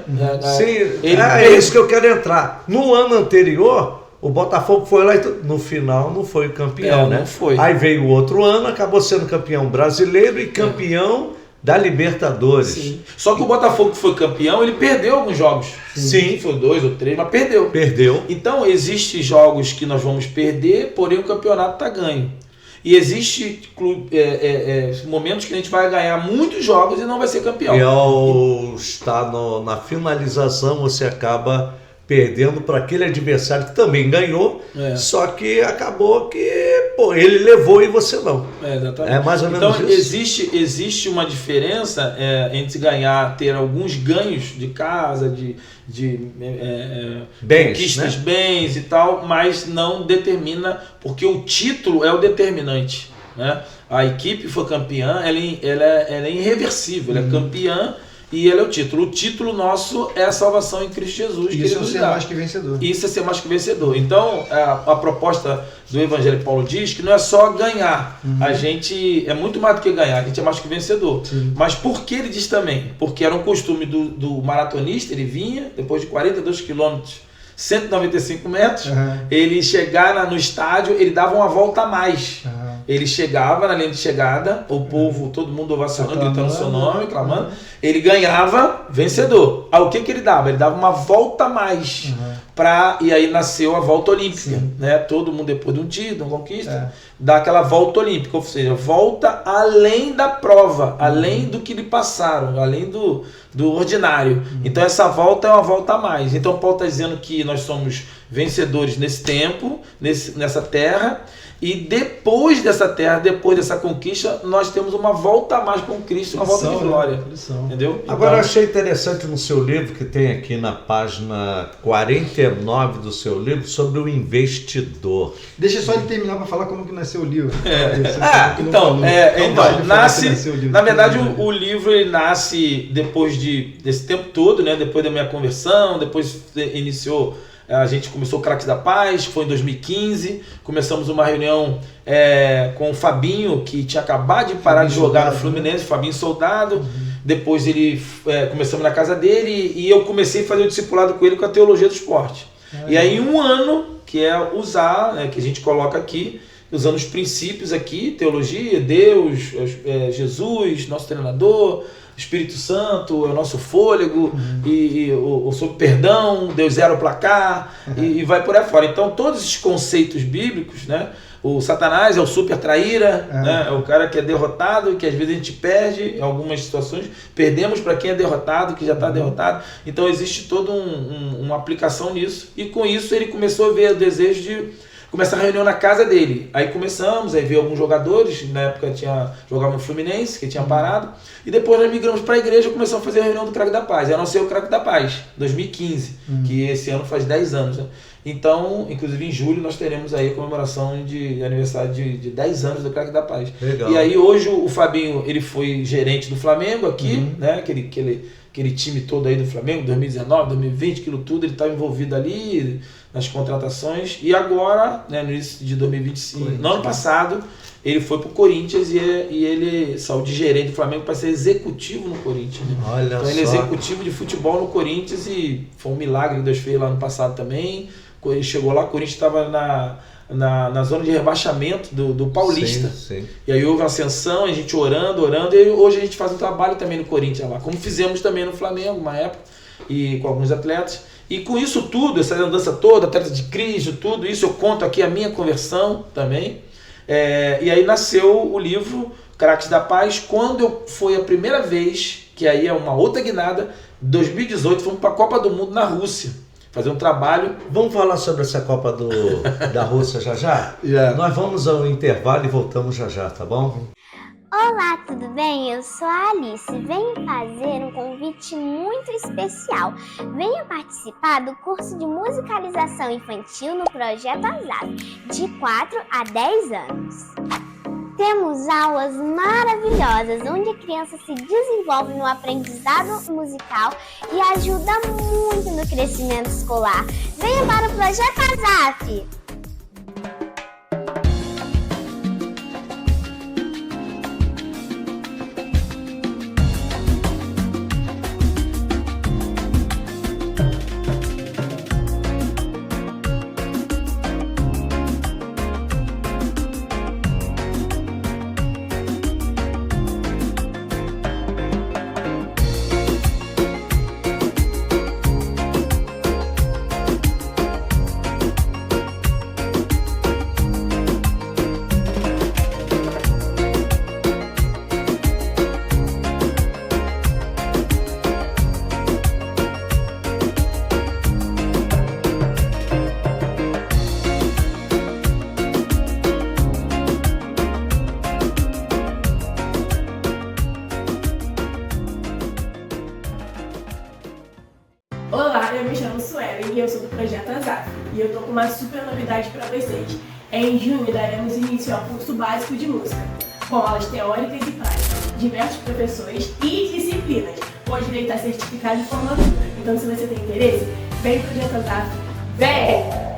Sim, é isso que eu quero entrar. No ano anterior, o Botafogo foi lá e no final não foi campeão, né? Não foi. Aí veio o outro ano, acabou sendo campeão brasileiro e campeão da Libertadores. Sim. Só que o Botafogo que foi campeão, ele perdeu alguns jogos. Sim. Foi 2 ou 3, mas perdeu. Perdeu. Então, existem jogos que nós vamos perder, porém o campeonato está ganho. E existe momentos que a gente vai ganhar muitos jogos e não vai ser campeão. E ao estar na finalização, você acaba perdendo para aquele adversário que também ganhou, só que acabou que ele levou e você não. Exatamente. É mais ou menos então, isso. Existe uma diferença entre ter alguns ganhos de casa, de bens, conquistas, né? bens e tal, mas não determina, porque o título é o determinante, né? a equipe for campeã, ela é irreversível, ela é campeã e ela é o título. O título nosso é a salvação em Cristo Jesus. Isso é ser mais que vencedor. Isso é ser mais que vencedor. Então, a proposta do Evangelho que Paulo diz que não é só ganhar. A gente é muito mais do que ganhar, a gente é mais que vencedor. Sim. Mas por que ele diz também? Porque era um costume do maratonista, ele vinha, depois de 42 quilômetros, 195 metros, ele chegar no estádio, ele dava uma volta a mais. Ele chegava na linha de chegada, o povo, todo mundo ovacionando, gritando o seu nome, clamando. Ele ganhava vencedor. Aí o que ele dava? Ele dava uma volta a mais. E aí nasceu a volta olímpica. Né? Todo mundo, depois de um título, de uma conquista, dá aquela volta olímpica. Ou seja, volta além da prova, além do que lhe passaram, além do ordinário. Então essa volta é uma volta a mais. Então Paulo está dizendo que nós somos vencedores nesse tempo, nessa terra. E depois dessa terra, depois dessa conquista, nós temos uma volta a mais com Cristo, uma volta de glória. Entendeu? Agora eu achei interessante no seu livro, que tem aqui na página 49 do seu livro, sobre o investidor. Deixa só ele terminar para falar como que nasceu o livro. Na verdade, o livro ele nasce depois desse tempo todo, né? Depois da minha conversão, depois iniciou... A gente começou o Craques da Paz, foi em 2015, começamos uma reunião com o Fabinho, que tinha acabado de parar de jogar no Fluminense, Fabinho Soldado. Depois começamos na casa dele e eu comecei a fazer o discipulado com ele com a teologia do esporte. E aí um ano, que é usar, que a gente coloca aqui, usando os princípios aqui, teologia, Deus, Jesus, nosso treinador, Espírito Santo é o nosso fôlego, e o sobre perdão, Deus zera o placar, e vai por aí fora. Então todos esses conceitos bíblicos, né? O Satanás é o super traíra, né? É o cara que é derrotado, que às vezes a gente perde em algumas situações, perdemos para quem é derrotado, que já está derrotado. Então existe toda uma aplicação nisso, e com isso ele começou a ver o desejo de começar a reunião na casa dele. Aí começamos, aí veio alguns jogadores, na época jogava no Fluminense, que tinha parado, e depois nós migramos para a igreja e começamos a fazer a reunião do Craque da Paz. Aí nasceu o Craque da Paz, 2015, que esse ano faz 10 anos. Né? Então, inclusive em julho, nós teremos aí a comemoração de aniversário de 10 anos do Craque da Paz. Legal. E aí hoje o Fabinho, ele foi gerente do Flamengo aqui, né? Aquele time todo aí do Flamengo, 2019, 2020, aquilo tudo, ele estava envolvido ali nas contratações. E agora, né, no início de 2025, no ano passado, ele foi para o Corinthians e ele saiu de gerente do Flamengo para ser executivo no Corinthians. Né? Olha então ele é executivo de futebol no Corinthians e foi um milagre que Deus fez lá no passado também. Ele chegou lá, o Corinthians estava na zona de rebaixamento do Paulista. Sim. E aí houve uma ascensão, a gente orando, e hoje a gente faz um trabalho também no Corinthians lá, como fizemos também no Flamengo, uma época, e com alguns atletas. E com isso tudo, essa andança toda, atleta de Cristo, tudo isso, eu conto aqui a minha conversão também. E aí nasceu o livro Craques da Paz, quando foi a primeira vez, que aí é uma outra guinada, 2018, fomos para a Copa do Mundo na Rússia. Fazer um trabalho. Vamos falar sobre essa Copa da Rússia já? Nós vamos ao intervalo e voltamos já, tá bom? Olá, tudo bem? Eu sou a Alice. Venho fazer um convite muito especial. Venha participar do curso de musicalização infantil no Projeto Azaf, de 4 a 10 anos. Temos aulas maravilhosas, onde a criança se desenvolve no aprendizado musical e ajuda muito no crescimento escolar. Venha para o Projeto Azaf! Olá, eu me chamo Suelen e eu sou do Projeto Azaf. E eu tô com uma super novidade para vocês. Em junho daremos início ao curso básico de música. com aulas teóricas e práticas, diversos professores e disciplinas, com direito a certificado e formatura. Então, se você tem interesse, vem pro Projeto Azaf. Vem!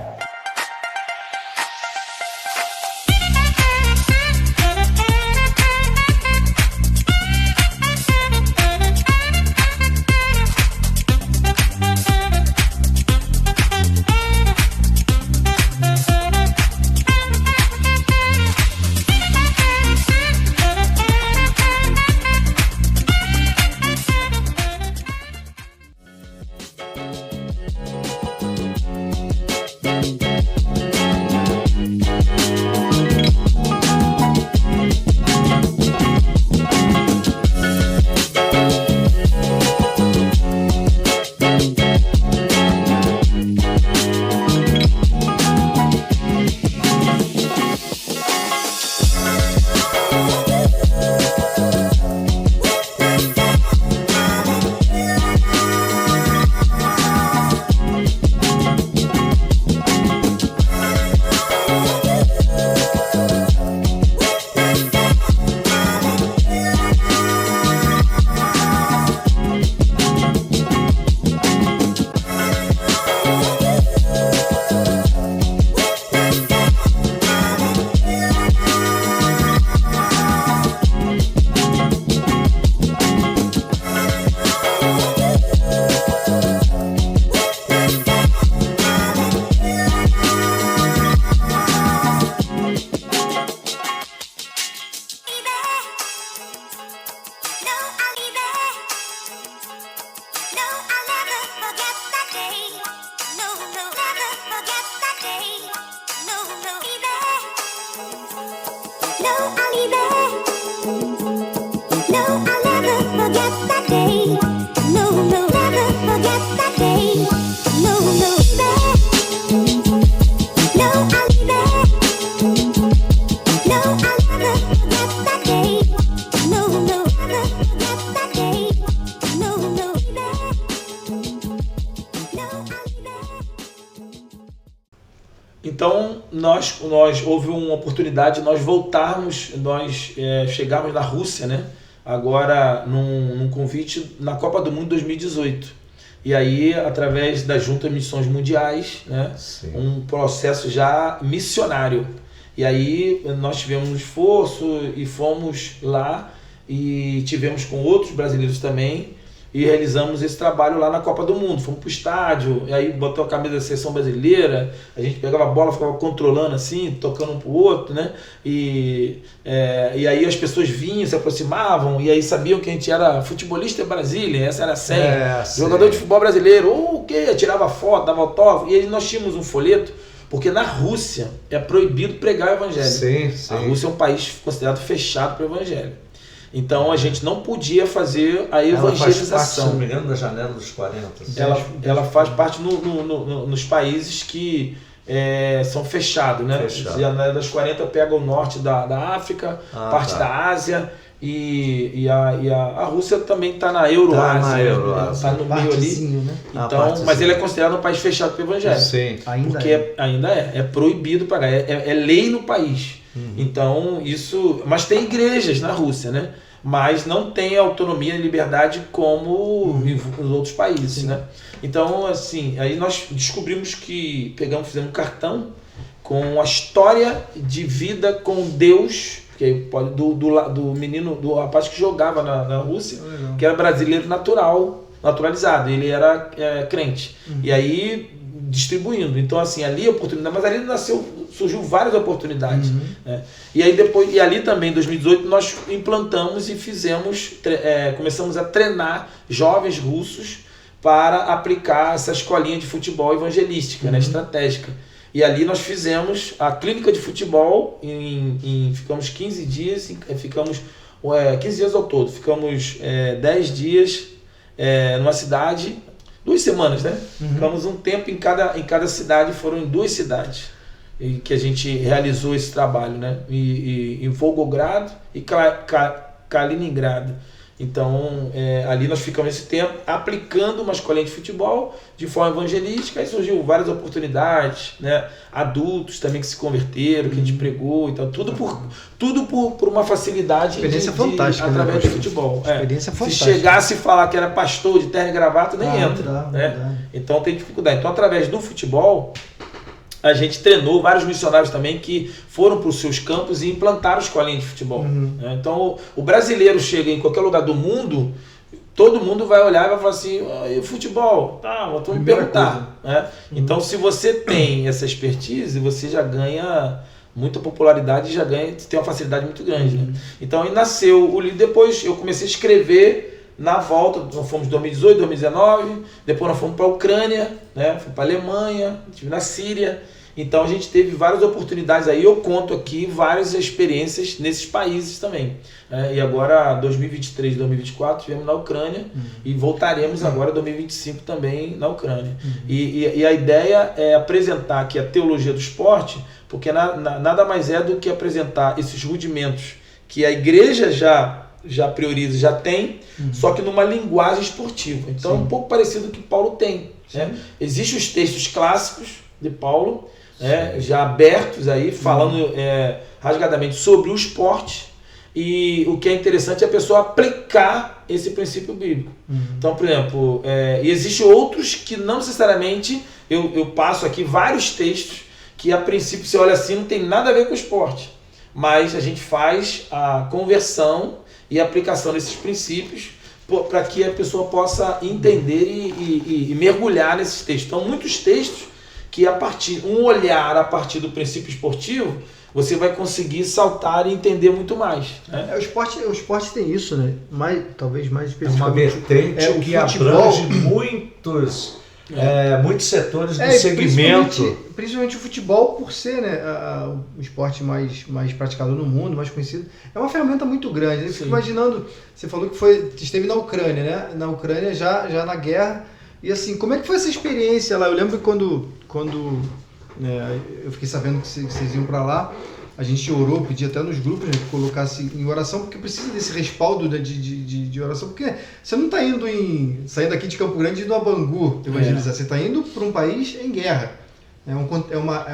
Então, nós houve uma oportunidade de nós voltarmos, chegarmos na Rússia, né? Agora num convite na Copa do Mundo 2018. E aí, através da Junta de Missões Mundiais, né? Um processo já missionário. E aí nós tivemos um esforço e fomos lá e tivemos com outros brasileiros também e realizamos esse trabalho lá na Copa do Mundo. Fomos pro estádio, e aí botou a camisa da seleção brasileira, a gente pegava a bola, ficava controlando assim, tocando um pro outro, né? E aí as pessoas vinham, se aproximavam, e aí sabiam que a gente era futebolista Brasília, essa era a senha, jogador de futebol brasileiro, ou o quê? Tirava foto, dava autógrafo, e aí nós tínhamos um folheto, porque na Rússia é proibido pregar o evangelho. Sim. A Rússia é um país considerado fechado para o evangelho. Então a gente não podia fazer a evangelização. Ela faz parte, se não me engano, da janela dos 40. Ela faz parte nos países que são fechados, né? A janela das 40 pega o norte da África, parte da Ásia, e a Rússia também está na Euroásia. Está no meio ali. Né? Então, mas ele é considerado um país fechado para o evangelho. Sim. Ainda é proibido pagar, é lei no país. Então, isso. Mas tem igrejas na Rússia, né? Mas não tem autonomia e liberdade como nos outros países, né? Então, assim, aí nós descobrimos que fizemos um cartão com a história de vida com Deus, que pode do menino, do rapaz que jogava na Rússia, que era brasileiro naturalizado, ele era crente. E aí distribuindo. Então, assim, ali a oportunidade, mas ali surgiu várias oportunidades. Né? E ali também, em 2018, nós implantamos e começamos a treinar jovens russos para aplicar essa escolinha de futebol evangelística, né, estratégica. E ali nós fizemos a clínica de futebol, ficamos 15 dias, 15 dias ao todo, ficamos 10 dias numa cidade, 2 semanas, né? Ficamos um tempo em cada cidade, foram em 2 cidades que a gente realizou esse trabalho, né? Em Volgogrado e Kaliningrado. Então, ali nós ficamos esse tempo aplicando uma escolinha de futebol de forma evangelística, aí surgiu várias oportunidades, né? Adultos também que se converteram, que a gente pregou, então, tudo por uma facilidade Experiência fantástica, através né, do futebol. Experiência Se fantástica. chegasse a falar que era pastor de terno e gravata, nem entra. Não dá, né? não dá. Então tem dificuldade. Então, através do futebol, a gente treinou vários missionários também que foram para os seus campos e implantaram escolinha de futebol. Né? Então, o brasileiro chega em qualquer lugar do mundo, todo mundo vai olhar e vai falar assim, e o futebol? Tá, mas tu me perguntar. Né? Então, se você tem essa expertise, você já ganha muita popularidade e já tem uma facilidade muito grande. Né? Então, aí nasceu o livro. Depois eu comecei a escrever na volta, nós fomos em 2018, 2019, depois nós fomos para a Ucrânia, né? Fomos para a Alemanha, estive na Síria. Então a gente teve várias oportunidades aí, eu conto aqui várias experiências nesses países também. E agora 2023, 2024 estivemos na Ucrânia e voltaremos agora 2025 também na Ucrânia. E a ideia é apresentar aqui a teologia do esporte, porque nada mais é do que apresentar esses rudimentos que a igreja já prioriza, já tem, só que numa linguagem esportiva. Então é um pouco parecido com o que Paulo tem. Né? Existem os textos clássicos de Paulo, já abertos aí, falando rasgadamente sobre o esporte, e o que é interessante é a pessoa aplicar esse princípio bíblico. Então, por exemplo, e existem outros que não necessariamente, eu passo aqui vários textos que a princípio você olha assim, não tem nada a ver com o esporte, mas a gente faz a conversão e a aplicação desses princípios para que a pessoa possa entender e mergulhar nesses textos. Então, muitos textos que um olhar a partir do princípio esportivo, você vai conseguir saltar e entender muito mais. Né? O esporte tem isso, né? Talvez mais especificamente. É uma vertente que abrange muitos setores do segmento. Principalmente o futebol, por ser, né, o esporte mais praticado no mundo, mais conhecido, é uma ferramenta muito grande. Eu fico imaginando, você falou que esteve na Ucrânia, né? Na Ucrânia, já na guerra. E assim, como é que foi essa experiência lá? Eu lembro que quando eu fiquei sabendo que vocês iam para lá, a gente orou, pedi até nos grupos, né, que colocasse em oração, porque precisa desse respaldo, né, de oração, porque você não está saindo aqui de Campo Grande e indo a Bangu evangelizar, você está indo para um país em guerra. É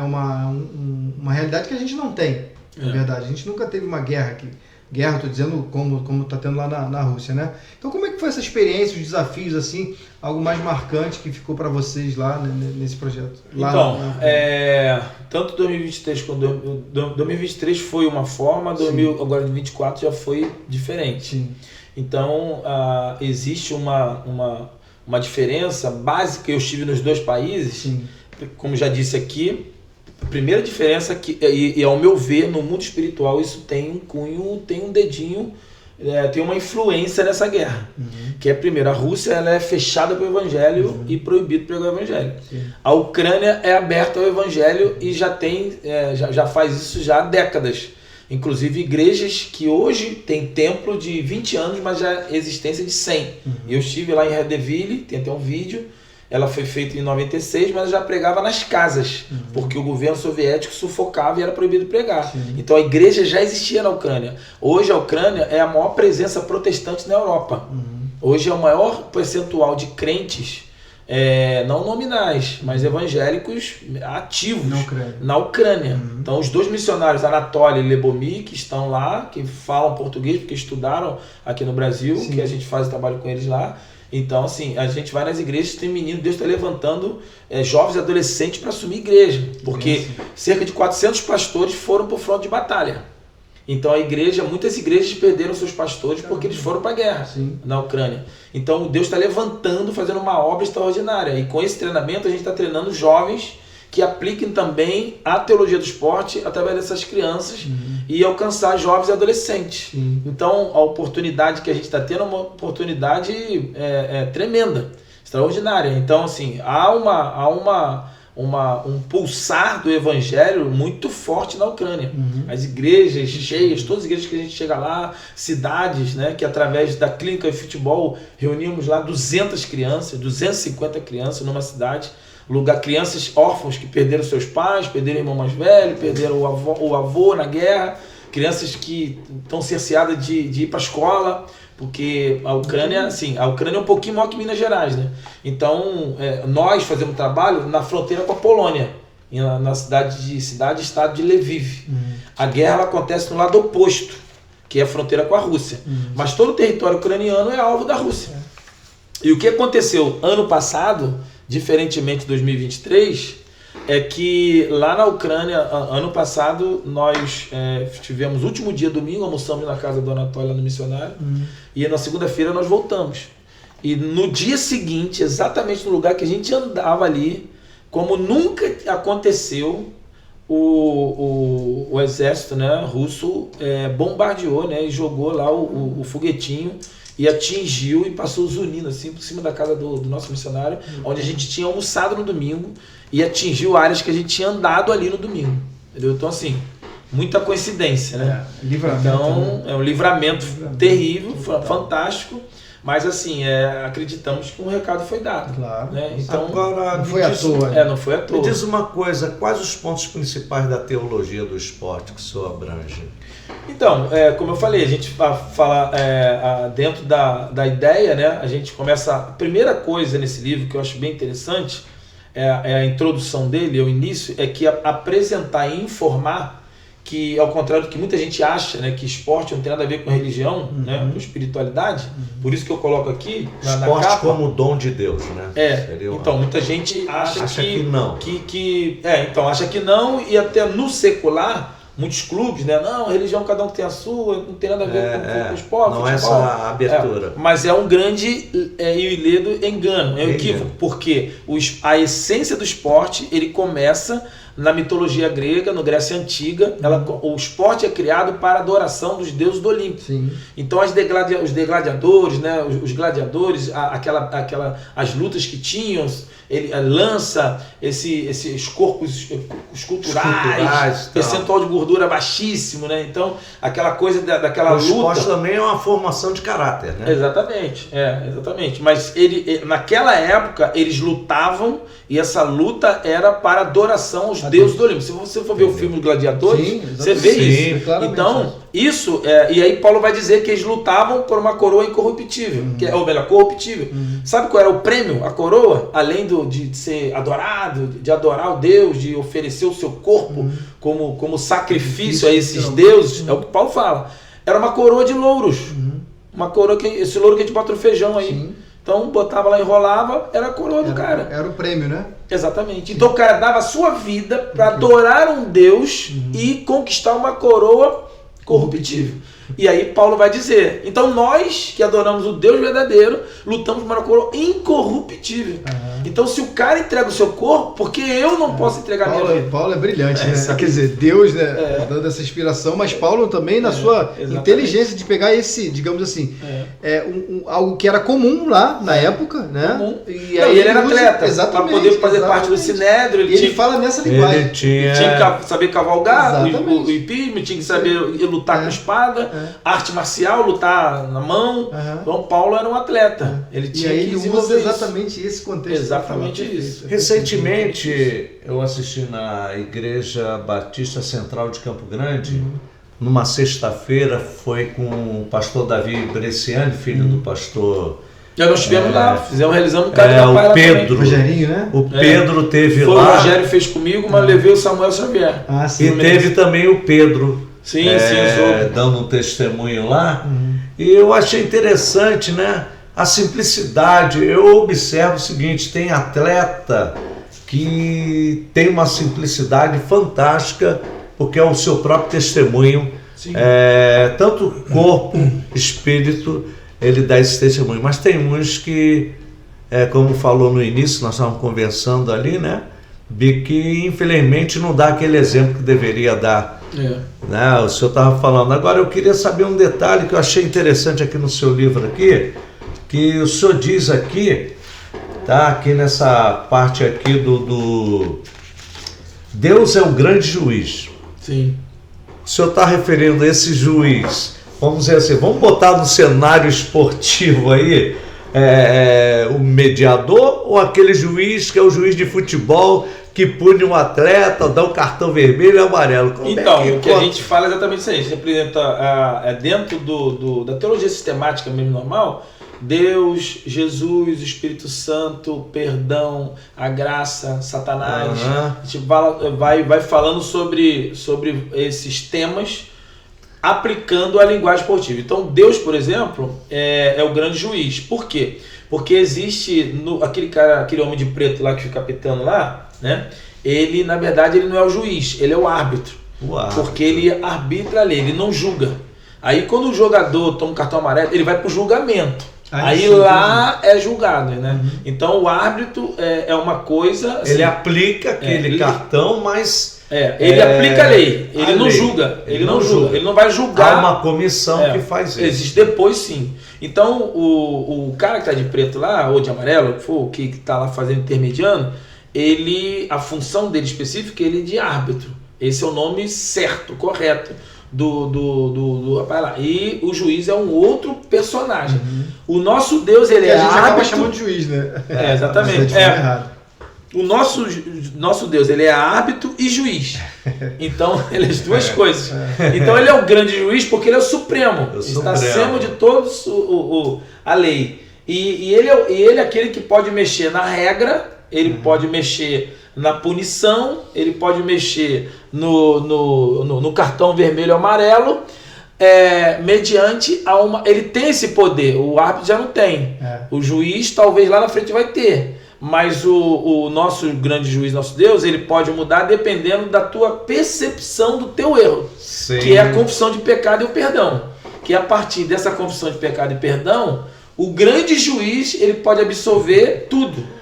uma realidade que a gente não tem, na verdade. A gente nunca teve uma guerra aqui. Guerra, estou dizendo como está tendo lá na Rússia, né? Então, como é que foi essa experiência, os desafios, assim, algo mais marcante que ficou para vocês lá, né, nesse projeto? Tanto 2023 quanto 2023 foi uma forma, agora 2024 já foi diferente. Sim. Então, existe uma diferença básica. Eu estive nos dois países, sim, como já disse aqui. A primeira diferença, e ao meu ver, no mundo espiritual, isso tem um cunho, tem um dedinho, tem uma influência nessa guerra. Que é, primeiro, a Rússia ela é fechada para o evangelho e proibido pregar o evangelho. Sim. A Ucrânia é aberta ao evangelho e já faz isso já há décadas. Inclusive igrejas que hoje tem templo de 20 anos, mas já existência de 100. Eu estive lá em Redeville, tem até um vídeo. Ela foi feita em 96, mas já pregava nas casas, porque o governo soviético sufocava e era proibido pregar. Sim. Então a igreja já existia na Ucrânia. Hoje a Ucrânia é a maior presença protestante na Europa. Hoje é o maior percentual de crentes, não nominais, mas evangélicos ativos na Ucrânia. Então os dois missionários, Anatoly e Lebomir, que estão lá, que falam português, porque estudaram aqui no Brasil, sim, que a gente faz o trabalho com eles lá. Então, assim, a gente vai nas igrejas, tem menino, Deus está levantando jovens e adolescentes para assumir igreja, porque cerca de 400 pastores foram para o fronte de batalha. Então, muitas igrejas perderam seus pastores porque eles foram para a guerra, sim, na Ucrânia. Então, Deus está levantando, fazendo uma obra extraordinária. E com esse treinamento, a gente está treinando jovens que apliquem também a teologia do esporte através dessas crianças e alcançar jovens e adolescentes. Então, a oportunidade que a gente está tendo é uma oportunidade tremenda, extraordinária. Então, assim, há um pulsar do evangelho muito forte na Ucrânia. As igrejas cheias, todas as igrejas que a gente chega lá, cidades, né, que através da clínica de futebol reunimos lá 200 crianças, 250 crianças numa cidade, crianças órfãos que perderam seus pais, perderam o irmão mais velho, perderam o avô na guerra, crianças que estão cerceadas de ir para a escola, Porque a Ucrânia, assim, a Ucrânia é um pouquinho maior que Minas Gerais, né? Então, nós fazemos trabalho na fronteira com a Polônia, na cidade-estado de Lviv. A guerra ela acontece no lado oposto, que é a fronteira com a Rússia. Mas todo o território ucraniano é alvo da Rússia. E o que aconteceu ano passado, diferentemente de 2023, é que lá na Ucrânia, ano passado, nós tivemos o último dia, domingo, almoçamos na casa do Anatólio, lá no missionário, e na segunda-feira nós voltamos. E no dia seguinte, exatamente no lugar que a gente andava ali, como nunca aconteceu, o exército, né, russo bombardeou, né, e jogou lá o foguetinho e atingiu e passou zunindo assim por cima da casa do nosso missionário, onde a gente tinha almoçado no domingo, e atingiu áreas que a gente tinha andado ali no domingo. Entendeu? Então, assim, muita coincidência, né? Livramento, então, é um livramento terrível, fantástico. Mas assim, acreditamos que um recado foi dado. Claro. Né? Então, agora, não foi à toa. Não foi à toa. Me diz uma coisa, quais os pontos principais da teologia do esporte que o senhor abrange? Então, como eu falei, a gente fala dentro da ideia, né? A gente começa... A primeira coisa nesse livro que eu acho bem interessante é a introdução dele, o início, é que apresentar e informar que, ao contrário do que muita gente acha, né, que esporte não tem nada a ver com religião, né, com espiritualidade, por isso que eu coloco aqui esporte na capa, como dom de Deus, né? Então muita gente acha que não. Então acha que não, e até no secular muitos clubes, né? Não, religião cada um tem a sua, não tem nada a ver com o esporte. Não é essa abertura. Mas é um grande e ledo engano, é um equívoco, porque a essência do esporte, ele começa na mitologia grega, no Grécia Antiga. O esporte é criado para a adoração dos deuses do Olimpo. Sim. Então os gladiadores, né? Os gladiadores, as lutas que tinham, lança, esses corpos esculturais, percentual de gordura baixíssimo, né? Então, aquela coisa daquela luta... O esporte também é uma formação de caráter, né? Exatamente, exatamente. Mas naquela época, eles lutavam, e essa luta era para adoração aos deuses do Olimpo. Se você for ver o filme dos Gladiadores, você vê isso. Então, isso, e aí Paulo vai dizer que eles lutavam por uma coroa incorruptível, ou melhor, corruptível. Sabe qual era o prêmio, a coroa? Além de ser adorado, de adorar o Deus, de oferecer o seu corpo como sacrifício a esses deuses, é o que Paulo fala. Era uma coroa de louros. Uma coroa, esse louro que a gente bota no feijão aí. Sim. Então botava lá, enrolava, era a coroa do cara. Era o prêmio, né? Exatamente. Sim. Então o cara dava a sua vida para adorar um Deus e conquistar uma coroa corruptível. E aí Paulo vai dizer, então nós que adoramos o Deus verdadeiro, lutamos por uma coroa incorruptível. Então se o cara entrega o seu corpo, porque eu não posso entregar a minha vida? Paulo é brilhante, né? Quer dizer, Deus, né, dando essa inspiração, mas Paulo também na sua inteligência de pegar esse, digamos assim, algo que era comum lá na época, né? Comum. E aí ele era atleta, para poder fazer parte do Sinédrio. Ele fala nessa linguagem. Ele tinha que saber cavalgar, o hipismo, tinha que saber lutar com espada, arte marcial, lutar na mão. Então Paulo era um atleta. Ele tinha que usa exatamente esse contexto. Exatamente isso. Recentemente eu assisti na Igreja Batista Central de Campo Grande, numa sexta-feira, foi com o pastor Davi Bresciani, filho do pastor... Nós estivemos lá, realizamos um carinho o Pedro, Rogerinho, né? O Pedro teve lá. O Rogério fez comigo, mas levei o Samuel Xavier. E teve também o Pedro. Sim, dando um testemunho lá. E eu achei interessante, né? A simplicidade. Eu observo o seguinte: tem atleta que tem uma simplicidade fantástica, porque é o seu próprio testemunho. Tanto corpo, espírito, ele dá esse testemunho. Mas tem uns que, como falou no início, nós estávamos conversando ali, né? De que infelizmente não dá aquele exemplo que deveria dar. Né? O senhor estava falando. Agora eu queria saber um detalhe que eu achei interessante aqui no seu livro aqui, que o senhor diz aqui, tá? Aqui nessa parte aqui do Deus é o grande juiz. Sim. O senhor está referindo a esse juiz, vamos dizer assim, vamos botar no cenário esportivo aí, o mediador ou aquele juiz que é o juiz de futebol que pune um atleta, dá um cartão vermelho e amarelo? Então, o que a gente fala é exatamente isso aí. A gente apresenta dentro da teologia sistemática mesmo normal, Deus, Jesus, o Espírito Santo, perdão, a graça, Satanás. A gente vai falando sobre esses temas, aplicando a linguagem esportiva. Então, Deus, por exemplo, é o grande juiz. Por quê? Porque existe aquele homem de preto lá que fica apitando lá, né? Ele, na verdade, ele não é o juiz, ele é o árbitro. Porque ele arbitra a lei, ele não julga. Aí, quando o jogador toma um cartão amarelo, ele vai para o julgamento. Aí lá é julgado, né? Então, o árbitro é uma coisa... Assim, ele aplica aquele cartão, mas... ele aplica a lei, ele não julga, ele não julga, ele não vai julgar. Há uma comissão que faz isso. Existe depois, sim. Então, o cara que está de preto lá, ou de amarelo, que está lá fazendo intermediano, a função dele específica, ele é de árbitro. Esse é o nome certo, correto do rapaz lá. E o juiz é um outro personagem. O nosso Deus, ele é árbitro. A gente acaba chamando de juiz, né? Exatamente. O nosso Deus, ele é árbitro e juiz. Então, ele é as duas coisas. Então, ele é o grande juiz porque ele é o supremo. Ele está acima de todos a lei. E ele é aquele que pode mexer na regra, ele pode mexer na punição, ele pode mexer no cartão vermelho e amarelo, mediante a uma... Ele tem esse poder, o árbitro já não tem. O juiz talvez lá na frente vai ter. Mas o nosso grande juiz, nosso Deus, ele pode mudar dependendo da tua percepção do teu erro. Sim. Que é a confissão de pecado e o perdão. Que a partir dessa confissão de pecado e perdão, o grande juiz, ele pode absolver tudo.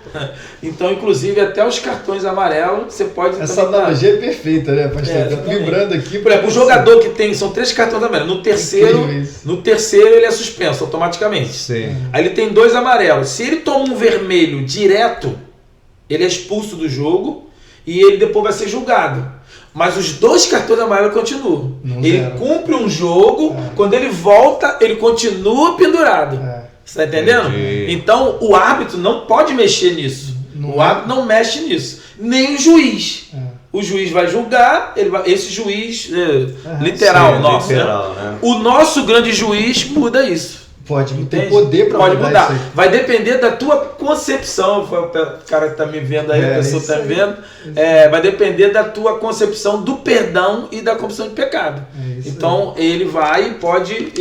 Então, inclusive, até os cartões amarelos, você pode... Essa analogia é perfeita, né, pastor? Lembrando aqui... Por exemplo, o jogador que são 3 cartões amarelos, no terceiro ele é suspenso automaticamente. Sim. Aí ele tem 2 amarelos. Se ele toma um vermelho direto, ele é expulso do jogo e ele depois vai ser julgado. Mas os 2 cartões amarelos continuam. Ele cumpre um jogo, quando ele volta, ele continua pendurado. Você está entendendo? Entendi. Então, o árbitro não pode mexer nisso. O árbitro não mexe nisso. Nem o juiz. O juiz vai julgar, esse juiz literal nosso. Literal, né? O nosso grande juiz muda isso. Pode ter poder para mudar. Vai depender da tua concepção. Foi o cara que está me vendo aí, a pessoa está me vendo. Vai depender da tua concepção do perdão e da confissão de pecado. Então, ele vai e pode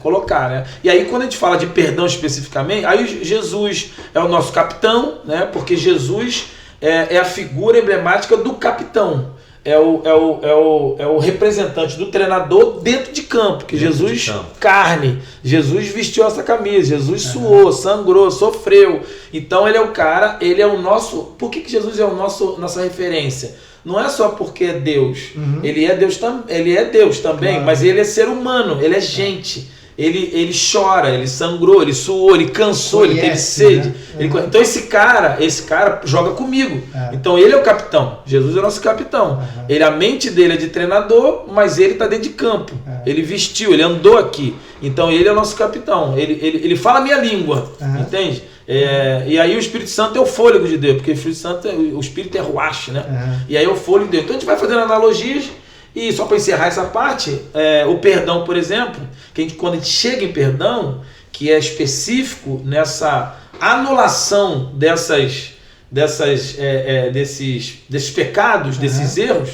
colocar, né? E aí, quando a gente fala de perdão especificamente, aí Jesus é o nosso capitão, né? Porque Jesus é a figura emblemática do capitão. É o representante do treinador dentro de campo, que Jesus carne, Jesus vestiu essa camisa, Jesus suou, sangrou, sofreu. Então ele é o cara, ele é o nosso... Por que Jesus é nossa referência? Não é só porque é Deus, ele é Deus também, claro. Mas ele é ser humano, ele é gente. Ele chora, ele sangrou, ele suou, ele cansou, ele teve sede. Né? Então esse cara joga comigo. Então ele é o capitão. Jesus é o nosso capitão. A mente dele é de treinador, mas ele está dentro de campo. Ele vestiu, ele andou aqui. Então ele é o nosso capitão. Ele fala a minha língua, entende? E aí o Espírito Santo é o fôlego de Deus, porque o Espírito Santo, o Espírito é ruach, né? E aí é o fôlego de Deus. Então a gente vai fazendo analogias. E só para encerrar essa parte, o perdão, por exemplo, quando a gente chega em perdão, que é específico nessa anulação desses pecados, desses erros,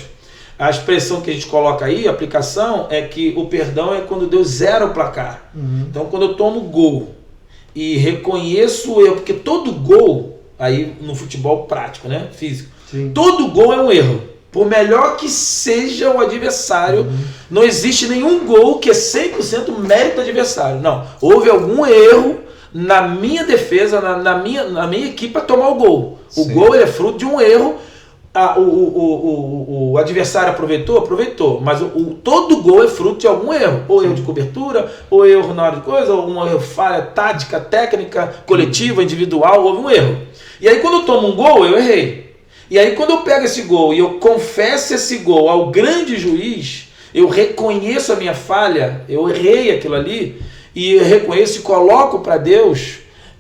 a expressão que a gente coloca aí, a aplicação, é que o perdão é quando Deus zera o placar. Então, quando eu tomo gol e reconheço o erro, porque todo gol, aí no futebol prático, né, físico, todo gol é um erro. Por melhor que seja o adversário, não existe nenhum gol que é 100% mérito do adversário. Não, houve algum erro na minha defesa, na minha equipe para tomar o gol. O gol ele é fruto de um erro. O adversário aproveitou, mas todo gol é fruto de algum erro. Ou erro de cobertura, ou erro na hora de coisa, ou um erro falha tática, técnica, coletiva, individual, houve um erro. E aí quando eu tomo um gol, eu errei. E aí quando eu pego esse gol e eu confesso esse gol ao grande juiz, eu reconheço a minha falha, eu errei aquilo ali, e eu reconheço e coloco para Deus,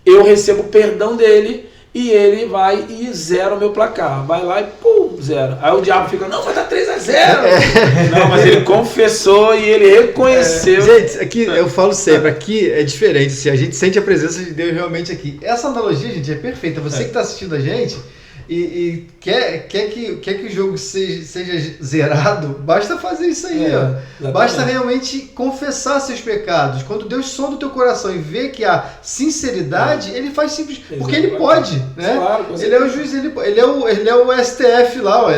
eu recebo o perdão dele e ele vai e zera o meu placar. Vai lá e pum, zero. Aí o diabo fica, não, vai dar 3-0. Não, mas ele confessou e ele reconheceu. Gente, aqui eu falo sempre, aqui é diferente, assim, a gente sente a presença de Deus realmente aqui. Essa analogia, gente, é perfeita. Você que está assistindo a gente e quer que o jogo seja zerado, basta fazer isso aí, ó. Basta realmente confessar seus pecados. Quando Deus sonda o teu coração e vê que há sinceridade, ele faz simples, porque ele pode, né? Claro, ele é o juiz, ele é o STF lá, ó.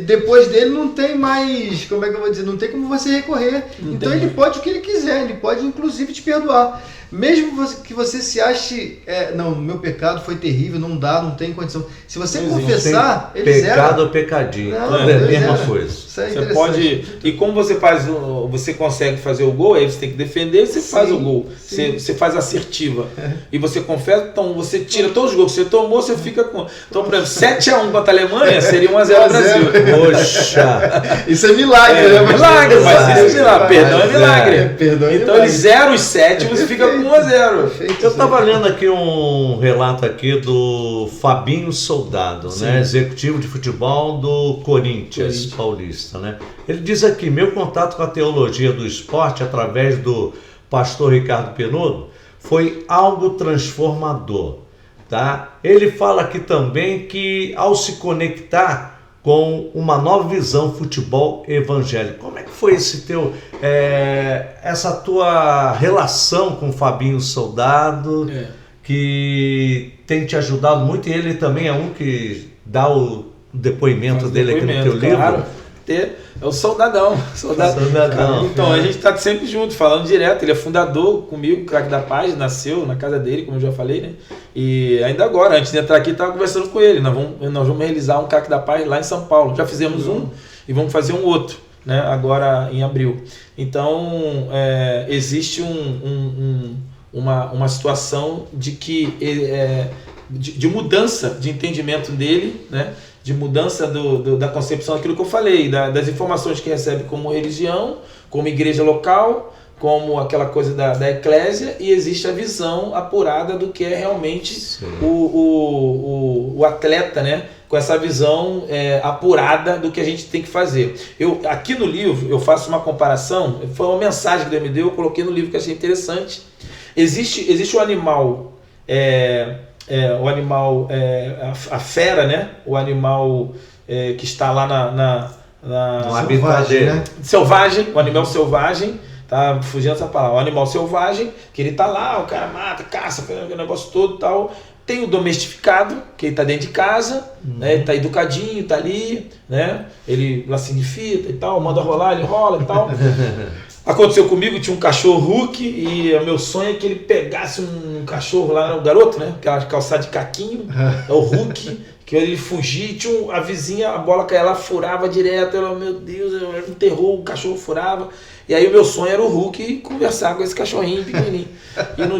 Depois dele não tem mais, como é que eu vou dizer, não tem como você recorrer. Então ele pode o que ele quiser, ele pode inclusive te perdoar. Mesmo que você se ache, não, meu pecado foi terrível, não dá, não tem condição. Se você confessar, ele zera. Pecado ou pecadinho, não, é a mesma coisa. Isso é você pode, e como você consegue fazer o gol, aí você tem que defender, você faz o gol, você faz assertiva, e você confessa, então você tira todos os gols que você tomou, você fica com, então por exemplo, 7-1 contra a Alemanha seria 1-0 Brasil. Poxa! Isso é milagre, né? Milagre, mas isso é milagre, perdão é milagre. Perdão é então ele 0 e 7, você fica com 1-0. Eu estava lendo aqui um relato aqui do Fabinho Soldado, né, executivo de futebol do Corinthians Paulista, né? Ele diz aqui, meu contato com a teologia do esporte através do pastor Ricardo Penudo foi algo transformador, tá? Ele fala aqui também que ao se conectar com uma nova visão futebol evangélico. Como é que foi essa tua relação com o Fabinho Soldado, que tem te ajudado muito, e ele também é um que dá o depoimento dele aqui no teu livro? É o Soldadão. Então, a gente está sempre junto, falando direto. Ele é fundador comigo, Craque da Paz, nasceu na casa dele, como eu já falei, né? E ainda agora, antes de entrar aqui, estava conversando com ele. Nós vamos realizar um Craque da Paz lá em São Paulo. Já fizemos um e vamos fazer um outro, né? Agora em abril. Então, existe uma situação de que de mudança de entendimento dele, né? De mudança da concepção daquilo que eu falei, das informações que recebe como religião, como igreja local, como aquela coisa da eclésia, e existe a visão apurada do que é realmente o atleta, né? Com essa visão apurada do que a gente tem que fazer. Aqui no livro eu faço uma comparação, foi uma mensagem que Deus me deu, eu coloquei no livro que achei interessante. Existe o animal... a fera, né? O animal que está lá no habitat dele, né? Selvagem, o animal selvagem, tá fugindo essa palavra, o animal selvagem, que ele tá lá, o cara mata, caça, faz o negócio todo e tal. Tem o domestificado, que ele tá dentro de casa, né? Ele tá educadinho, tá ali, né? Ele lacinho de fita e tal, manda rolar, ele rola e tal. Aconteceu comigo, tinha um cachorro Hulk, e o meu sonho é que ele pegasse um cachorro lá, o garoto, né? Aquela calçada de caquinho, o Hulk, que ele fugia, e tinha a vizinha, a bola caía lá, furava direto, ela, meu Deus, enterrou, o cachorro furava. E aí o meu sonho era o Hulk conversar com esse cachorrinho pequenininho.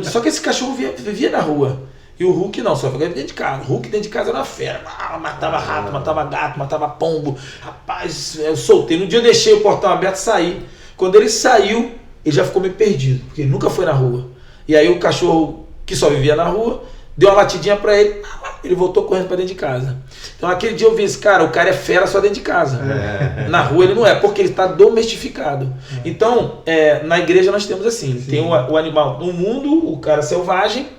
Só que esse cachorro vivia na rua. E o Hulk não, só ficava dentro de casa. O Hulk dentro de casa era uma fera. Matava rato, matava gato, matava pombo. Rapaz, eu soltei. No dia eu deixei o portão aberto e saí. Quando ele saiu, ele já ficou meio perdido, porque ele nunca foi na rua. E aí o cachorro, que só vivia na rua, deu uma latidinha pra ele, ele voltou correndo pra dentro de casa. Então aquele dia eu vi esse cara, o cara é fera só dentro de casa. Na rua ele não é, porque ele está domestificado. Então, na igreja nós temos assim, tem o animal no mundo, o cara selvagem,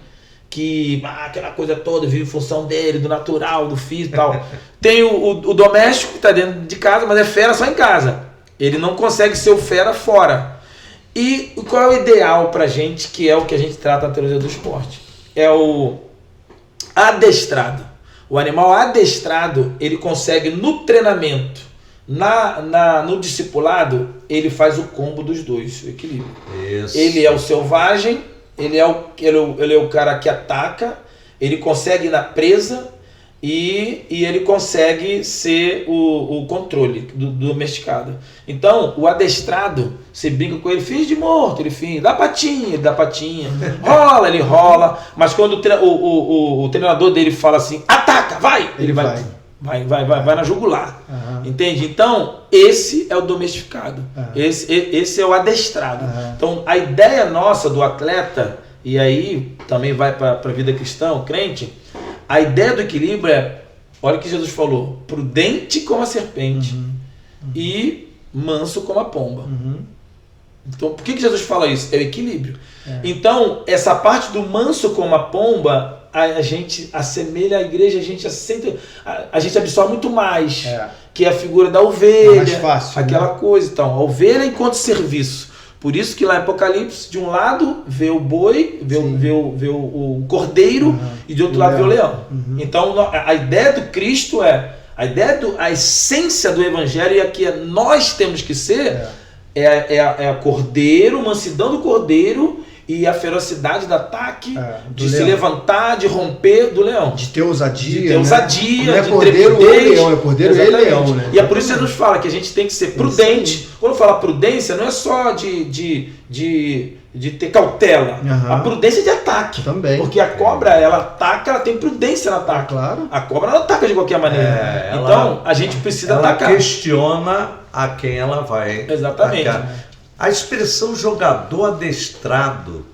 que aquela coisa toda vive em função dele, do natural, do físico e tal. Tem o doméstico, que está dentro de casa, mas é fera só em casa. Ele não consegue ser o fera fora. E qual é o ideal pra gente, que é o que a gente trata na teologia do esporte? É o adestrado. O animal adestrado, ele consegue no treinamento, no discipulado, ele faz o combo dos dois, o equilíbrio. Isso. Ele é o selvagem, ele é o cara que ataca, ele consegue ir na presa, e ele consegue ser o controle do domesticado. Então, o adestrado, você brinca com ele, finge de morto, ele finge, dá patinha, ele dá patinha, rola, ele rola, mas quando o treinador dele fala assim, ataca, vai, ele vai na jugular, entende? Então, esse é o domestificado, esse é o adestrado. Então, a ideia nossa do atleta e aí também vai para a vida cristã, o crente, a ideia do equilíbrio é, olha o que Jesus falou, prudente como a serpente e manso como a pomba. Então, por que Jesus fala isso? É o equilíbrio. Então, essa parte do manso como a pomba, a gente assemelha à igreja, a gente absorve muito mais, que é a figura da ovelha, mais fácil, aquela coisa. Então, a ovelha enquanto serviço. Por isso que lá em Apocalipse, de um lado vê o boi, vê o cordeiro, e de outro lado vê o leão. Então, a ideia do Cristo a essência do evangelho, e a que nós temos que ser, é a cordeiro, mansidão do cordeiro, e a ferocidade do ataque, de leão. Se levantar, de romper do leão. De ter ousadia. De ter ousadia, não é de cordeiro ou leão, é cordeiro e leão. Né? E é por isso que Jesus fala que a gente tem que ser prudente. Quando fala prudência, não é só de ter cautela. A prudência é de ataque. Também. Porque a cobra, ela ataca, ela tem prudência no ataque. Claro. A cobra não ataca de qualquer maneira. Então, a gente precisa atacar. Ela questiona a quem ela vai atacar. A expressão jogador adestrado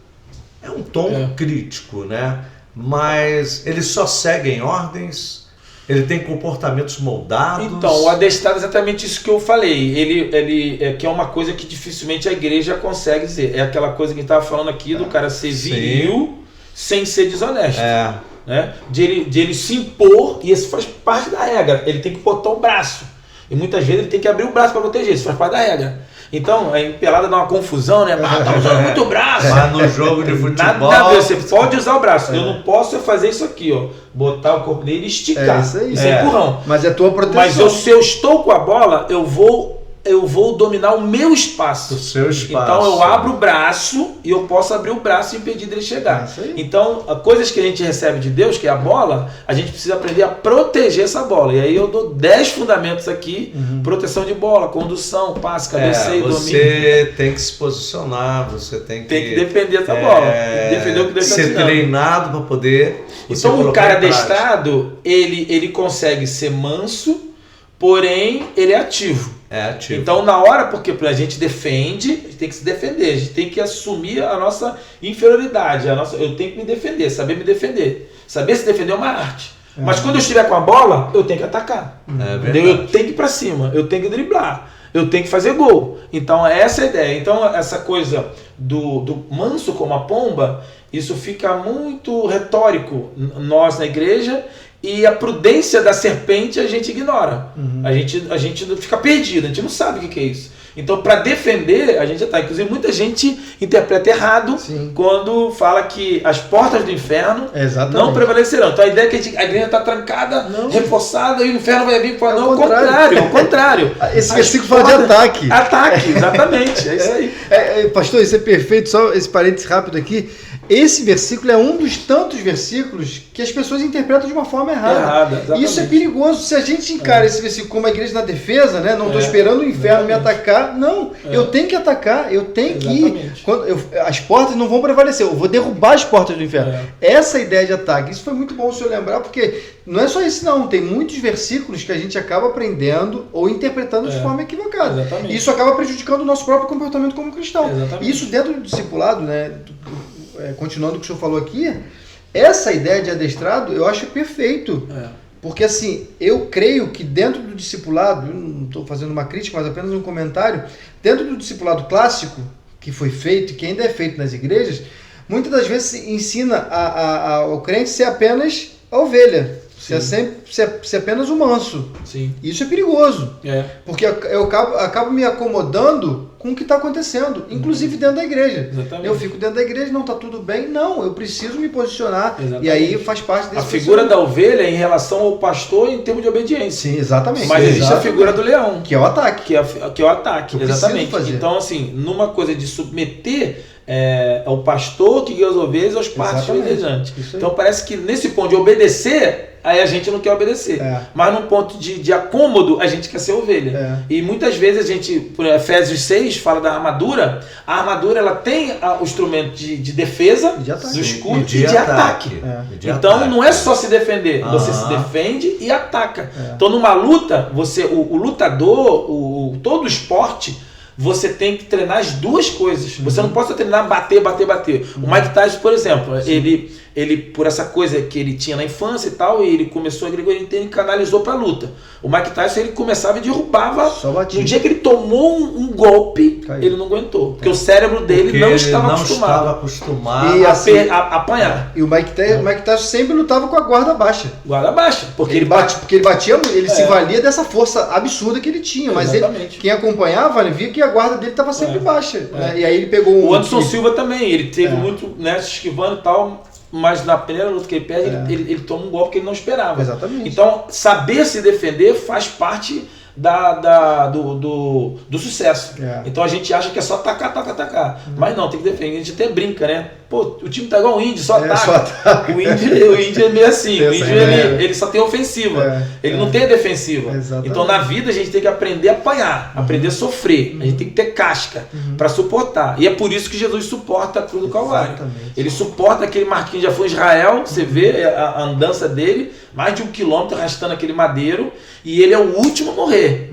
é um tom crítico, né? Mas eles só seguem ordens, ele tem comportamentos moldados. Então, o adestrado é exatamente isso que eu falei. Ele que é uma coisa que dificilmente a igreja consegue dizer. É aquela coisa que a gente estava falando aqui do cara ser viril sem ser desonesto. Né? De ele se impor, e isso faz parte da regra. Ele tem que botar o braço. E muitas vezes ele tem que abrir o braço para proteger. Isso faz parte da regra. Então, a pelada dá uma confusão, né? Tá usando muito o braço. Mas no jogo de futebol... Nada a ver, você pode usar o braço. Eu não posso fazer isso aqui, ó. Botar o corpo dele e esticar. Isso aí. Isso é empurrão. Mas é tua proteção. Mas se eu estou com a bola, eu vou dominar o meu espaço. O seu espaço. Então eu abro o braço e eu posso abrir o braço e impedir dele chegar. Então, coisas que a gente recebe de Deus, que é a bola, a gente precisa aprender a proteger essa bola. E aí eu dou 10 fundamentos aqui: proteção de bola, condução, passe, cabeceio, domínio. Você tem que se posicionar, você tem que defender essa bola. Defender o que Deus está ser treinado para poder. Então o cara adestrado, ele consegue ser manso, porém ele é ativo. Então, na hora, porque a gente defende, a gente tem que se defender, a gente tem que assumir a nossa inferioridade, eu tenho que me defender, saber me defender. Saber se defender é uma arte. Mas quando eu estiver com a bola, eu tenho que atacar. Eu tenho que ir para cima, eu tenho que driblar, eu tenho que fazer gol. Então, essa é a ideia. Então, essa coisa do manso como a pomba, isso fica muito retórico nós na igreja. E a prudência da serpente a gente ignora. A gente fica perdido, a gente não sabe o que é isso. Então, para defender, a gente já está. Inclusive, muita gente interpreta errado quando fala que as portas do inferno não prevalecerão. Então, a ideia é que a igreja está trancada, reforçada, e o inferno vai vir para não. Ao contrário. Esse versículo fala de ataque. Ataque, exatamente. É isso aí. Pastor, isso é perfeito. Só esse parênteses rápido aqui. Esse versículo é um dos tantos versículos que as pessoas interpretam de uma forma errada. Isso é perigoso. Se a gente encara esse versículo como a igreja na defesa, né? Não estou esperando o inferno me atacar. Não, eu tenho que atacar, eu tenho que ir. As portas não vão prevalecer, eu vou derrubar as portas do inferno. Essa é a ideia de ataque. Isso foi muito bom o senhor lembrar, porque não é só isso não. Tem muitos versículos que a gente acaba aprendendo ou interpretando de forma equivocada. E isso acaba prejudicando o nosso próprio comportamento como cristão. Isso dentro do discipulado, né? Continuando o que o senhor falou aqui, essa ideia de adestrado eu acho perfeito. Porque assim, eu creio que dentro do discipulado, eu não estou fazendo uma crítica, mas apenas um comentário, dentro do discipulado clássico, que foi feito e que ainda é feito nas igrejas, muitas das vezes ensina ao crente ser apenas a ovelha. Ser apenas o manso. Isso é perigoso. Porque eu acabo me acomodando com o que está acontecendo, inclusive dentro da igreja. Eu fico dentro da igreja, não está tudo bem. Não, eu preciso me posicionar. E aí faz parte desse A figura da ovelha é em relação ao pastor em termos de obediência. Sim, exatamente. Mas existe a figura do leão. Que é o ataque. Que é o ataque, exatamente. Então, assim, numa coisa de submeter ao pastor que guia as ovelhas aos pastos verdejantes. Então parece que nesse ponto de obedecer, aí a gente não quer obedecer. Mas num ponto de acômodo, a gente quer ser ovelha. E muitas vezes a gente, por Efésios 6, fala da armadura. A armadura ela tem o instrumento de defesa, do escudo e de ataque. Então não é só se defender, você se defende e ataca. Então numa luta, o lutador, todo esporte, você tem que treinar as duas coisas. Você não pode só treinar bater. O Mike Tyson, por exemplo, ele por essa coisa que ele tinha na infância e tal, e ele começou a agregar, ele canalizou pra luta. O Mike Tyson, ele começava e derrubava. No dia que ele tomou um golpe, ele não aguentou. Porque o cérebro dele não estava acostumado a apanhar. E o Mike Tyson sempre lutava com a guarda baixa. Guarda baixa. Porque ele batia, ele se valia dessa força absurda que ele tinha. Mas quem acompanhava, ele via que a guarda dele estava sempre baixa. Né? E aí ele pegou o Anderson Silva também, ele teve muito, né, se esquivando e tal. Mas na primeira luta que ele perde, ele toma um golpe que ele não esperava. Exatamente. Então, saber se defender faz parte do sucesso. Então a gente acha que é só atacar. Mas não, tem que defender. A gente até brinca, né? Pô, o time tá igual o Índio, só ataca. O Índio é meio assim. O Índio ele só tem ofensiva. Ele não tem defensiva. Exatamente. Então na vida a gente tem que aprender a apanhar, aprender a sofrer. A gente tem que ter casca para suportar. E é por isso que Jesus suporta a cruz do Calvário. Exatamente. Ele suporta aquele Marquinhos, já foi em Israel, você vê a andança dele, mais de 1 quilômetro arrastando aquele madeiro, e ele é o último a morrer.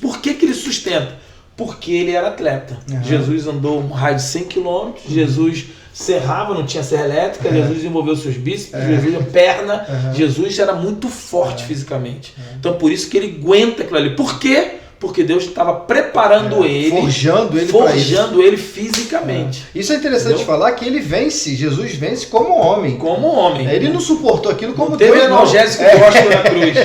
Por que ele sustenta? Porque ele era atleta. Jesus andou um raio de 100 quilômetros, Jesus serrava, não tinha serra elétrica, Jesus desenvolveu seus bíceps, Jesus a perna, Jesus era muito forte fisicamente. Então por isso que ele aguenta aquilo ali. Por quê? Porque Deus estava preparando ele, forjando ele fisicamente. Isso é interessante falar que ele vence, Jesus vence como homem. Como homem. Ele não suportou aquilo como Deus. Teve analgésico gosto na cruz.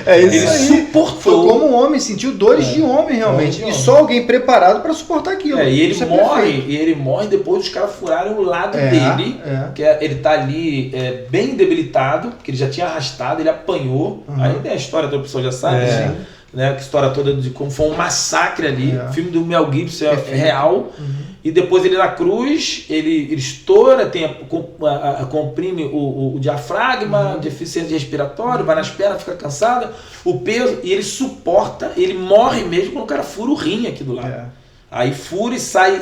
Ele suportou. Foi como homem, sentiu dores de homem realmente. E só alguém preparado para suportar aquilo. E ele morre depois dos caras furarem o lado dele. Que ele está ali bem debilitado, porque ele já tinha arrastado, ele apanhou. Aí tem a história, toda pessoa já sabe. Né, que história toda de como foi um massacre ali. O filme do Mel Gibson é real. E depois ele na cruz, ele estoura, comprime o diafragma, deficiência respiratória, vai nas pernas, fica cansado, o peso, e ele suporta, ele morre mesmo quando o cara fura o rim aqui do lado. Aí fura e sai,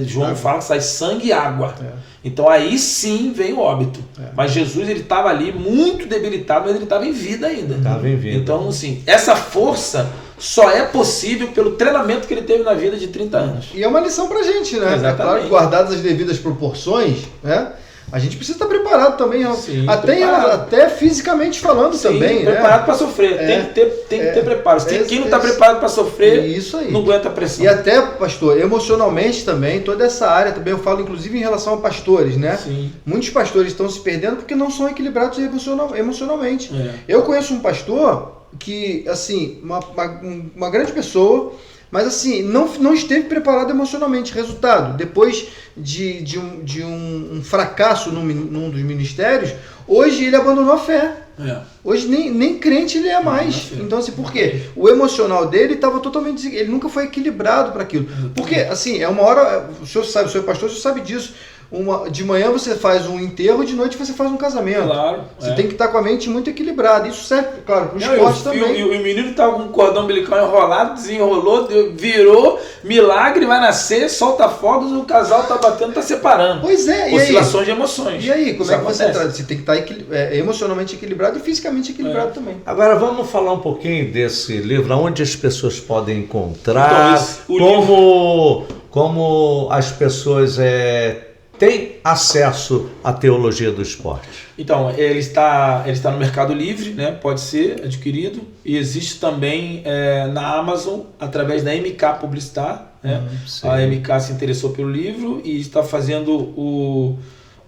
João fala que sai sangue e água. Então aí sim vem o óbito. Mas Jesus, ele estava ali muito debilitado, mas ele estava em vida ainda. Estava em vida. Então, assim, essa força só é possível pelo treinamento que ele teve na vida de 30 anos. E é uma lição pra gente, né? Exatamente. É claro que guardadas as devidas proporções, né? A gente precisa estar preparado também, até fisicamente falando também. Preparado para sofrer. Tem que ter preparo. Quem não está preparado para sofrer, não aguenta a pressão. E até, pastor, emocionalmente também, toda essa área também, eu falo inclusive em relação a pastores, né? Sim. Muitos pastores estão se perdendo porque não são equilibrados emocionalmente. Eu conheço um pastor que, assim, uma grande pessoa, mas assim, não esteve preparado emocionalmente. Resultado, depois de um fracasso num dos ministérios, hoje ele abandonou a fé. Hoje nem crente ele é mais. Então, assim, por quê? O emocional dele estava totalmente... Ele nunca foi equilibrado para aquilo. Porque, assim, é uma hora... O senhor sabe, o senhor é pastor, o senhor sabe disso. De manhã você faz um enterro, de noite você faz um casamento. Claro. Você tem que estar com a mente muito equilibrada. Isso serve, claro, para o esporte também. E o menino estava com um cordão umbilical enrolado, desenrolou, virou, milagre, vai nascer, solta fogos, o casal está batendo, está separando. Pois é. Oscilações de emoções. E aí, como é que você traz? Você tem que estar emocionalmente equilibrado e fisicamente equilibrado também. Agora vamos falar um pouquinho desse livro, onde as pessoas podem encontrar, como as pessoas têm acesso à teologia do esporte. Então, ele está no Mercado Livre, né? Pode ser adquirido, e existe também na Amazon, através da MK Publicitar. Né? A MK se interessou pelo livro e está fazendo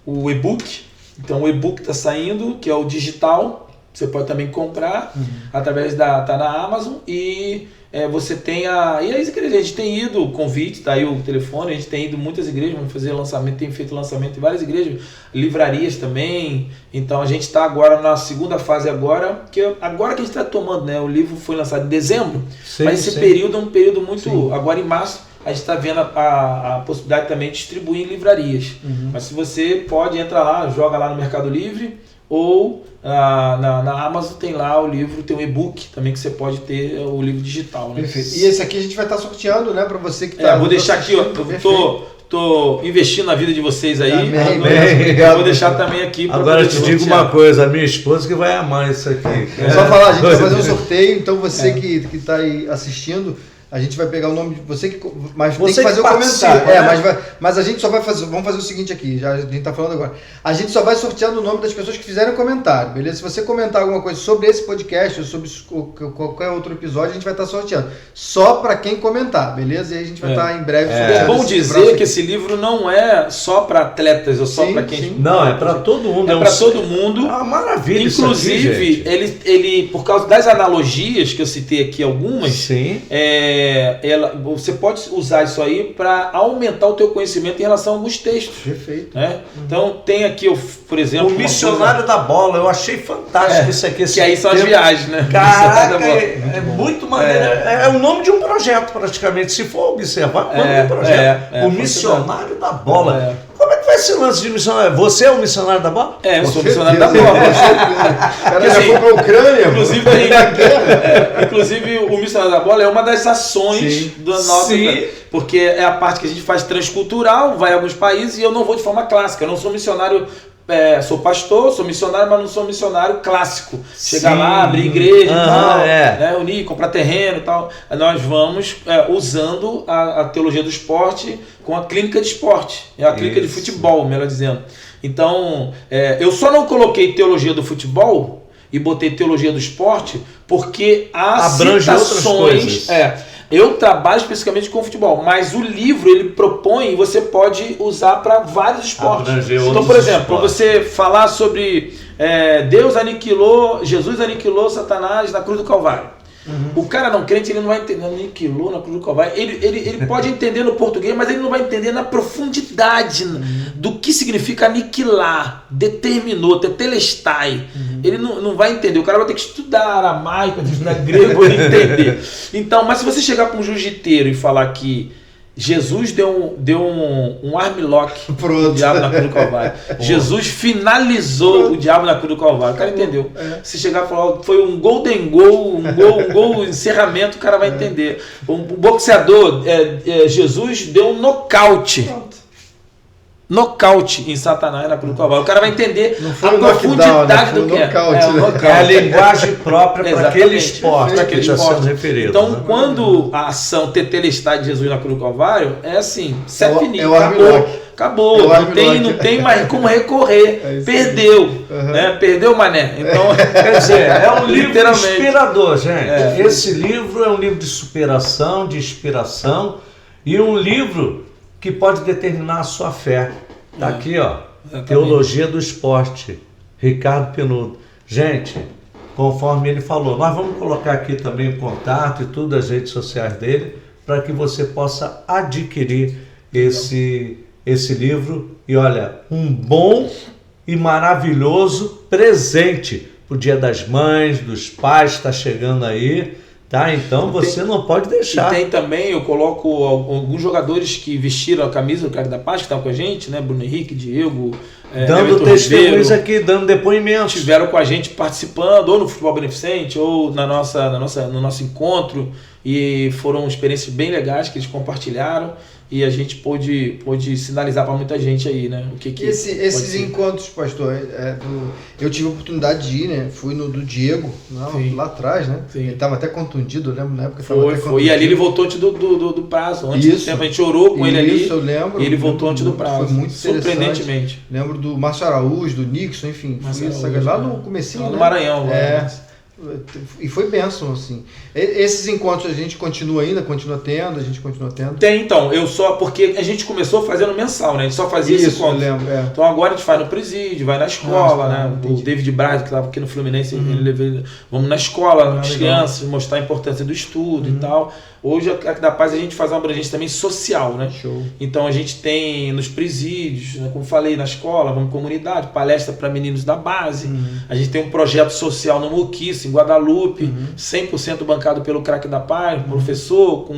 o e-book. Então o e-book está saindo, que é o digital, você pode também comprar através tá na Amazon, e você tem e as igrejas, a gente tem ido, o convite, tá aí o telefone, a gente tem ido muitas igrejas, vamos fazer lançamento, tem feito lançamento em várias igrejas, livrarias também. Então a gente está agora na segunda fase agora que a gente está tomando, né? O livro foi lançado em dezembro, mas esse período é um período muito, agora em março, a gente está vendo a possibilidade também de distribuir em livrarias. Mas se você pode, entra lá, joga lá no Mercado Livre, ou na Amazon tem lá o livro, tem um e-book também que você pode ter o livro digital. Né? Perfeito. E esse aqui a gente vai estar sorteando, né, para você que está... vou deixar aqui, ó, tô investindo na vida de vocês aí. Amém. Vou deixar também aqui. Agora eu te digo uma coisa, a minha esposa que vai amar isso aqui. Só falar, a gente vai fazer um sorteio, então você que está aí assistindo, A gente vai pegar o nome de você que. Mas Você tem que fazer que o participa, comentário. né? Mas a gente só vai fazer. Vamos fazer o seguinte aqui, já a gente tá falando agora. A gente só vai sorteando o nome das pessoas que fizeram comentário, beleza? Se você comentar alguma coisa sobre esse podcast ou sobre qualquer outro episódio, a gente vai estar sorteando. Só para quem comentar, beleza? E aí a gente vai estar em breve sorteando. É bom esse dizer livro que esse livro não é só para atletas ou só Sim, para quem. sim. Não, é para todo mundo. É para todo mundo. É uma maravilha. Inclusive, isso aqui, gente. ele, por causa das analogias que eu citei aqui algumas, Sim. você pode usar isso aí para aumentar o teu conhecimento em relação a alguns textos. Perfeito. Né? Então tem aqui, por exemplo, O Missionário da Bola, eu achei fantástico isso aqui. que aí são as viagens, né? Caraca, Missionário da Bola. é muito maneiro. É o nome de um projeto, praticamente. Se for observar, é o nome de um projeto. O Missionário da Bola. Como é que vai esse lance de missionário? Você é o missionário da bola? Eu sou Com missionário da certeza, bola. O cara já foi pra Ucrânia. Inclusive, o Missionário da Bola é uma das ações do nosso. Porque é a parte que a gente faz transcultural, vai a alguns países, e eu não vou de forma clássica. Eu não sou missionário. Sou pastor, sou missionário, mas não sou missionário clássico. Chegar lá, abrir igreja e tal, né, unir, comprar terreno e tal. Nós vamos usando a teologia do esporte com a clínica de esporte, a clínica de futebol, melhor dizendo. Então, eu só não coloquei teologia do futebol e botei teologia do esporte porque há abrange outras coisas. Eu trabalho especificamente com futebol, mas o livro ele propõe e você pode usar para vários esportes. Então, por exemplo, para você falar sobre Jesus aniquilou Satanás na cruz do Calvário. O cara não crente, ele não vai entender, aniquilou na cruz do Calvário. Ele pode entender no português, mas ele não vai entender na profundidade do que significa aniquilar, determinou, tetelestai. Ele não vai entender. O cara vai ter que estudar aramaico, vai ter que estudar grego para entender. Então, mas se você chegar para um jiu-jiteiro e falar que Jesus deu um armlock no diabo na cruz do Calvário. Jesus finalizou o diabo na cruz do Calvário. O cara entendeu. Se chegar e falar foi um golden goal, um gol encerramento, o cara vai entender. Um boxeador, Jesus deu um nocaute. Nocaute em Satanás na cruz do Calvário. O cara vai entender a profundidade do que é. É a linguagem própria para aquele esporte que está sendo referido. Então, quando a ação tetelestai de Jesus na cruz do Calvário, é assim, finito, acabou. Não tem mais como recorrer. Perdeu. Perdeu, mané. Então, quer dizer, é um livro inspirador, gente. Esse livro é um livro de superação, de inspiração e um livro que pode determinar a sua fé. Está aqui, ó. Exatamente. Teologia do Esporte, Ricardo Penudo. Gente, conforme ele falou, nós vamos colocar aqui também o contato e tudo, as redes sociais dele, para que você possa adquirir esse livro. E olha, um bom e maravilhoso presente para o Dia das Mães, dos pais, está chegando aí. Tá, então você não pode deixar. E tem também, eu coloco alguns jogadores que vestiram a camisa do Craque da Paz, que estavam com a gente, né? Bruno Henrique, Diego, dando testemunhos aqui, dando depoimentos. Estiveram com a gente participando, ou no Futebol Beneficente, ou no nosso encontro, e foram experiências bem legais que eles compartilharam. E a gente pôde sinalizar para muita gente aí, né? O que esses encontros, pastor, eu tive a oportunidade de ir, né? Fui no do Diego, lá atrás, né? Sim. Ele estava até contundido, eu lembro na época. Foi. E ali ele voltou antes do prazo. Antes do tempo, a gente orou com ele ali. Eu lembro. E ele voltou antes do prazo. Foi muito surpreendentemente. Lembro do Márcio Araújo, do Nixon, enfim. Lá no comecinho, no Maranhão. E foi bênção, assim. Esses encontros a gente continua tendo, Tem, então, porque a gente começou fazendo mensal, né? A gente só fazia esse encontro. Eu lembro, Então agora a gente faz no presídio, vai na escola, né? O David Braz, que estava aqui no Fluminense, ele levou, vamos na escola, as crianças, mostrar a importância do estudo e tal. Hoje, a Craque da Paz, a gente faz uma abrangência também social, né? Show. Então a gente tem nos presídios, né? Como falei, na escola, vamos comunidade, palestra para meninos da base. A gente tem um projeto social no Muquiço, em Guadalupe, 100% bancado pelo Craque da Paz, professor,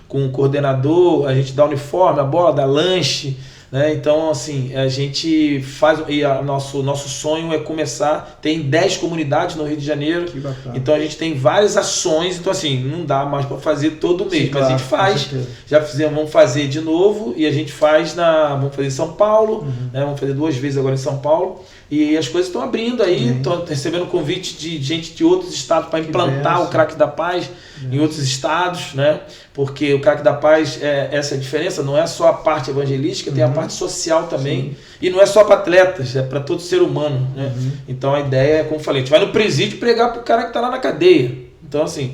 com coordenador, a gente dá uniforme, a bola, dá lanche. Né? Então, assim, a gente faz, e nosso sonho é começar, tem 10 comunidades no Rio de Janeiro, então a gente tem várias ações, então assim, não dá mais para fazer todo mês, mas a gente faz, já fizemos, vamos fazer de novo, e a gente faz vamos fazer em São Paulo, né? Vamos fazer 2 vezes agora em São Paulo, E as coisas estão abrindo aí, estão recebendo convite de gente de outros estados para implantar o Craque da Paz em outros estados, né? Porque o Craque da Paz, essa é a diferença, não é só a parte evangelística, tem a parte social também. Sim. E não é só para atletas, é para todo ser humano, né? Então a ideia é, como eu falei, a gente vai no presídio pregar para o cara que está lá na cadeia. Então, assim,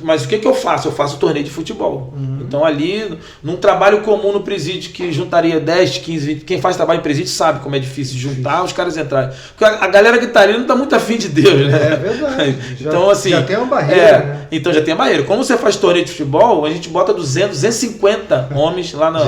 mas o que eu faço? Eu faço torneio de futebol. Então, ali, num trabalho comum no presídio, que juntaria 10, 15, 20... Quem faz trabalho em presídio sabe como é difícil juntar os caras entrarem. Porque a galera que está ali não está muito afim de Deus, né? É verdade. Então, assim, já tem uma barreira, né? Então, já tem a barreira. Como você faz torneio de futebol, a gente bota 200, 250 homens lá na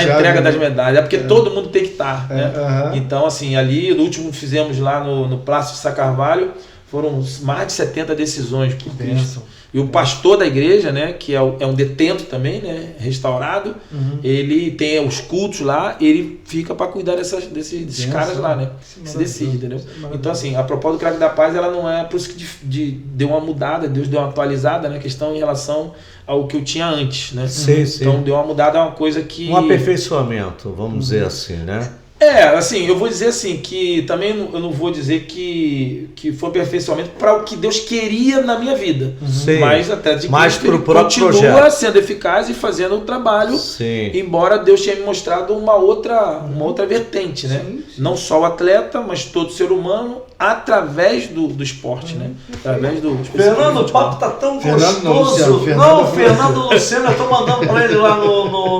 entrega das medalhas. É porque todo mundo tem que estar, né? Então, assim, ali, no último fizemos lá no Plácio de Sá Carvalho, foram mais de 70 decisões por Cristo. E o pastor da igreja, né, que é um detento também, né, restaurado, ele tem os cultos lá, ele fica para cuidar desses caras lá, né? Se decide, entendeu? Então, assim, a proposta do Craque da Paz, ela não é por isso que deu uma mudada, Deus deu uma atualizada na questão em relação ao que eu tinha antes, né? Sim. Então, deu uma mudada, é uma coisa que... Um aperfeiçoamento, vamos dizer assim, né? Assim, eu vou dizer assim, que também eu não vou dizer que foi aperfeiçoamento para o que Deus queria na minha vida. Sim. Mas até de Cristo ele continua projeto. Sendo eficaz e fazendo o trabalho, Sim. Embora Deus tenha me mostrado uma outra vertente, né? Sim. Não só o atleta, mas todo ser humano, através do esporte, né? Através do... Fernando, o papo tá tão Fernando gostoso. Fernando Luciano, eu tô mandando para ele lá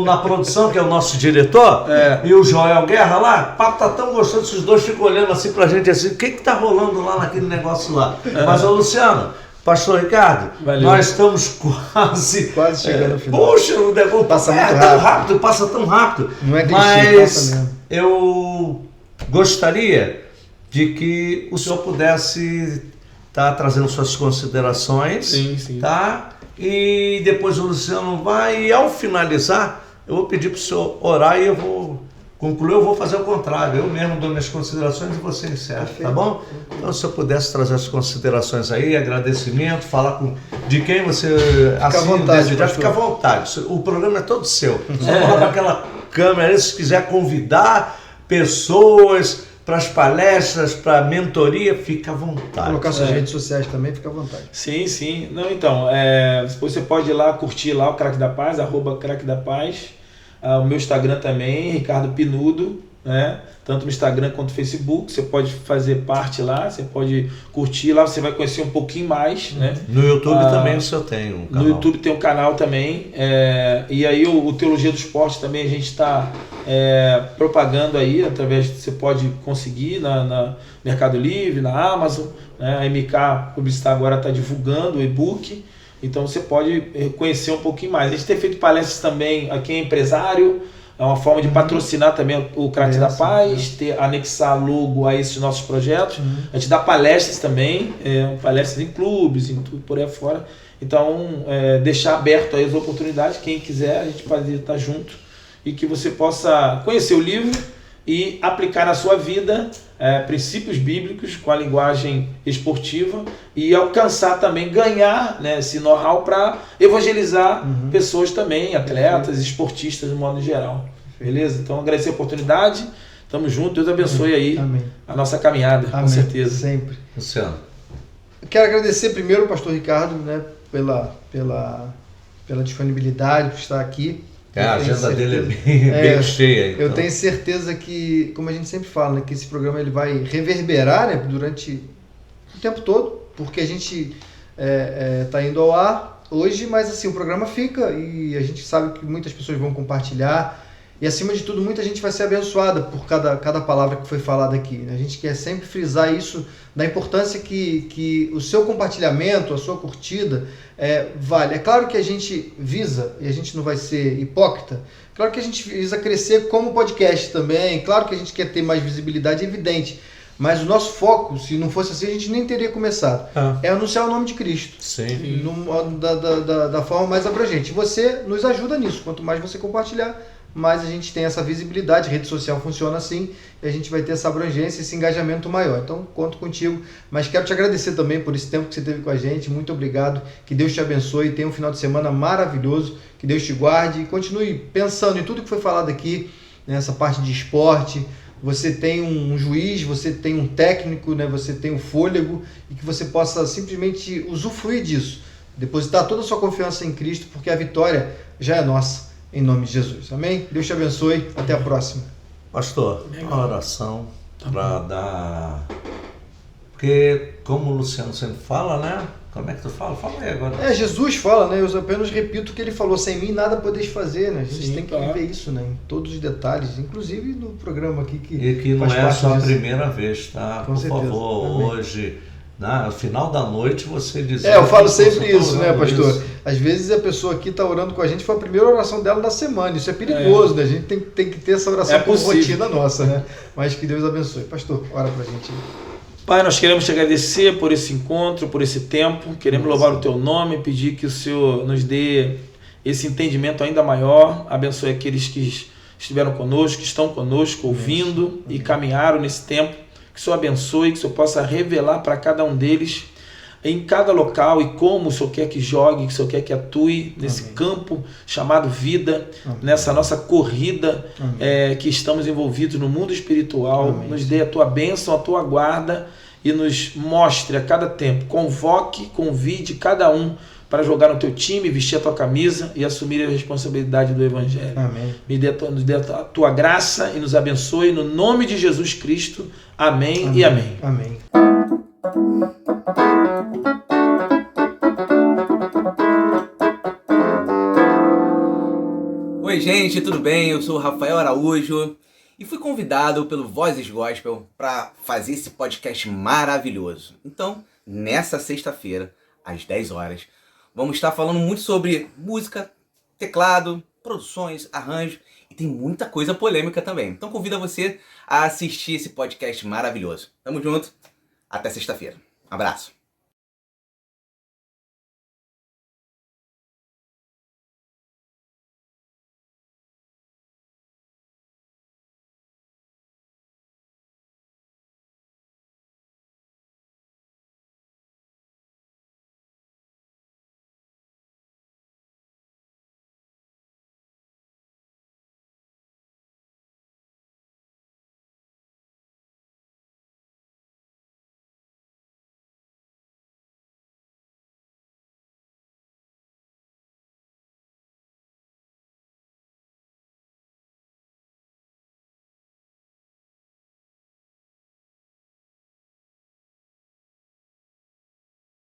na produção, que é o nosso diretor, e o Joel Guerra lá. O papo tá tão gostoso, esses dois ficam olhando assim pra gente assim, o que tá rolando lá naquele negócio lá? Mas, ô Luciano, pastor Ricardo, valeu. Nós estamos quase chegando no final. Puxa, o negócio passa passa tão rápido. Não é clichê, mas passa mesmo. Eu gostaria de que o senhor pudesse estar trazendo suas considerações, sim. Tá? E depois o Luciano vai, e ao finalizar, eu vou pedir para o senhor orar e eu vou concluir, eu vou fazer o contrário. Eu mesmo dou minhas considerações e você encerra, tá bom? Então, se eu pudesse trazer as considerações aí, agradecimento, falar de quem você fica à vontade, fica à vontade. O programa é todo seu. Só falar para aquela câmera aí, se quiser convidar pessoas para as palestras, para a mentoria, fica à vontade. Colocar suas redes sociais também, fica à vontade. Sim. Não, então, você pode ir lá, curtir lá o Craque da Paz, @Craque da Paz. O meu Instagram também, Ricardo Pinudo, né? Tanto no Instagram quanto no Facebook, você pode fazer parte lá, você pode curtir lá, você vai conhecer um pouquinho mais, né? No YouTube também o senhor tem um canal. No YouTube tem um canal também, e aí o Teologia do Esporte também a gente está propagando aí, através, você pode conseguir na Mercado Livre, na Amazon, né? A MK Publicitar agora está divulgando o e-book. Então você pode conhecer um pouquinho mais. A gente tem feito palestras também a quem é empresário, é uma forma de patrocinar também o Craque da Paz, anexar logo a esses nossos projetos. A gente dá palestras também, palestras em clubes, em tudo por aí fora. Então, deixar aberto aí as oportunidades, quem quiser, a gente pode estar junto e que você possa conhecer o livro e aplicar na sua vida princípios bíblicos com a linguagem esportiva e alcançar também, ganhar, né, esse know-how para evangelizar pessoas também, atletas, esportistas de modo geral. Beleza? Então, agradecer a oportunidade, tamo junto, Deus abençoe aí a nossa caminhada, com certeza. Sempre. Luciano. Quero agradecer primeiro ao pastor Ricardo, né, pela disponibilidade por estar aqui. A agenda dele é bem cheia. Então. Eu tenho certeza que, como a gente sempre fala, né, que esse programa ele vai reverberar, né, durante o tempo todo, porque a gente está indo ao ar hoje, mas assim, o programa fica e a gente sabe que muitas pessoas vão compartilhar e, acima de tudo, muita gente vai ser abençoada por cada palavra que foi falada aqui, né? A gente quer sempre frisar isso, da importância que o seu compartilhamento, a sua curtida vale. É claro que a gente visa, e a gente não vai ser hipócrita, claro que a gente visa crescer como podcast também, claro que a gente quer ter mais visibilidade, é evidente, mas o nosso foco, se não fosse assim, a gente nem teria começado. É anunciar o nome de Cristo. Sim. Da forma mais abrangente. Você nos ajuda nisso, quanto mais você compartilhar, mais a gente tem essa visibilidade, a rede social funciona assim, e a gente vai ter essa abrangência, esse engajamento maior. Então, conto contigo, mas quero te agradecer também por esse tempo que você teve com a gente, muito obrigado, que Deus te abençoe, tenha um final de semana maravilhoso, que Deus te guarde, e continue pensando em tudo que foi falado aqui, nessa parte de esporte, você tem um juiz, você tem um técnico, né? Você tem um fôlego, e que você possa simplesmente usufruir disso, depositar toda a sua confiança em Cristo, porque a vitória já é nossa, em nome de Jesus. Amém? Deus te abençoe. Até a próxima. Pastor, uma oração para dar... Porque, como o Luciano sempre fala, né? Como é que tu fala? Fala aí agora. Jesus fala, né? Eu apenas repito o que ele falou: sem mim nada podeis fazer, né? A gente tem que viver isso, né? Em todos os detalhes, inclusive no programa aqui E que não é só a primeira vez, tá? Com certeza. Favor, Amém. Hoje, no final da noite, você diz... Eu falo sempre isso, né, pastor? Isso. Às vezes a pessoa aqui está orando com a gente, foi a primeira oração dela da semana. Isso é perigoso, né? A gente tem que ter essa oração como rotina nossa, né? Mas que Deus abençoe. Pastor, ora pra gente aí. Pai, nós queremos te agradecer por esse encontro, por esse tempo. Queremos louvar o teu nome, pedir que o Senhor nos dê esse entendimento ainda maior. Abençoe aqueles que estiveram conosco, que estão conosco, ouvindo e caminharam nesse tempo. Que o Senhor abençoe, que o Senhor possa revelar para cada um deles, em cada local, e como o Senhor quer que jogue, que o Senhor quer que atue nesse campo chamado vida, nessa nossa corrida que estamos envolvidos no mundo espiritual. Nos dê a tua bênção, a tua guarda, e nos mostre a cada tempo. Convide cada um para jogar no teu time, vestir a tua camisa e assumir a responsabilidade do Evangelho. Amém. Nos dê a tua graça e nos abençoe, no nome de Jesus Cristo. Amém e amém. Amém. Oi gente, tudo bem? Eu sou o Rafael Araújo e fui convidado pelo Vozes Gospel para fazer esse podcast maravilhoso. Então, nessa sexta-feira, às 10 horas, vamos estar falando muito sobre música, teclado, produções, arranjo, e tem muita coisa polêmica também. Então convido você a assistir esse podcast maravilhoso. Tamo junto, até sexta-feira. Abraço.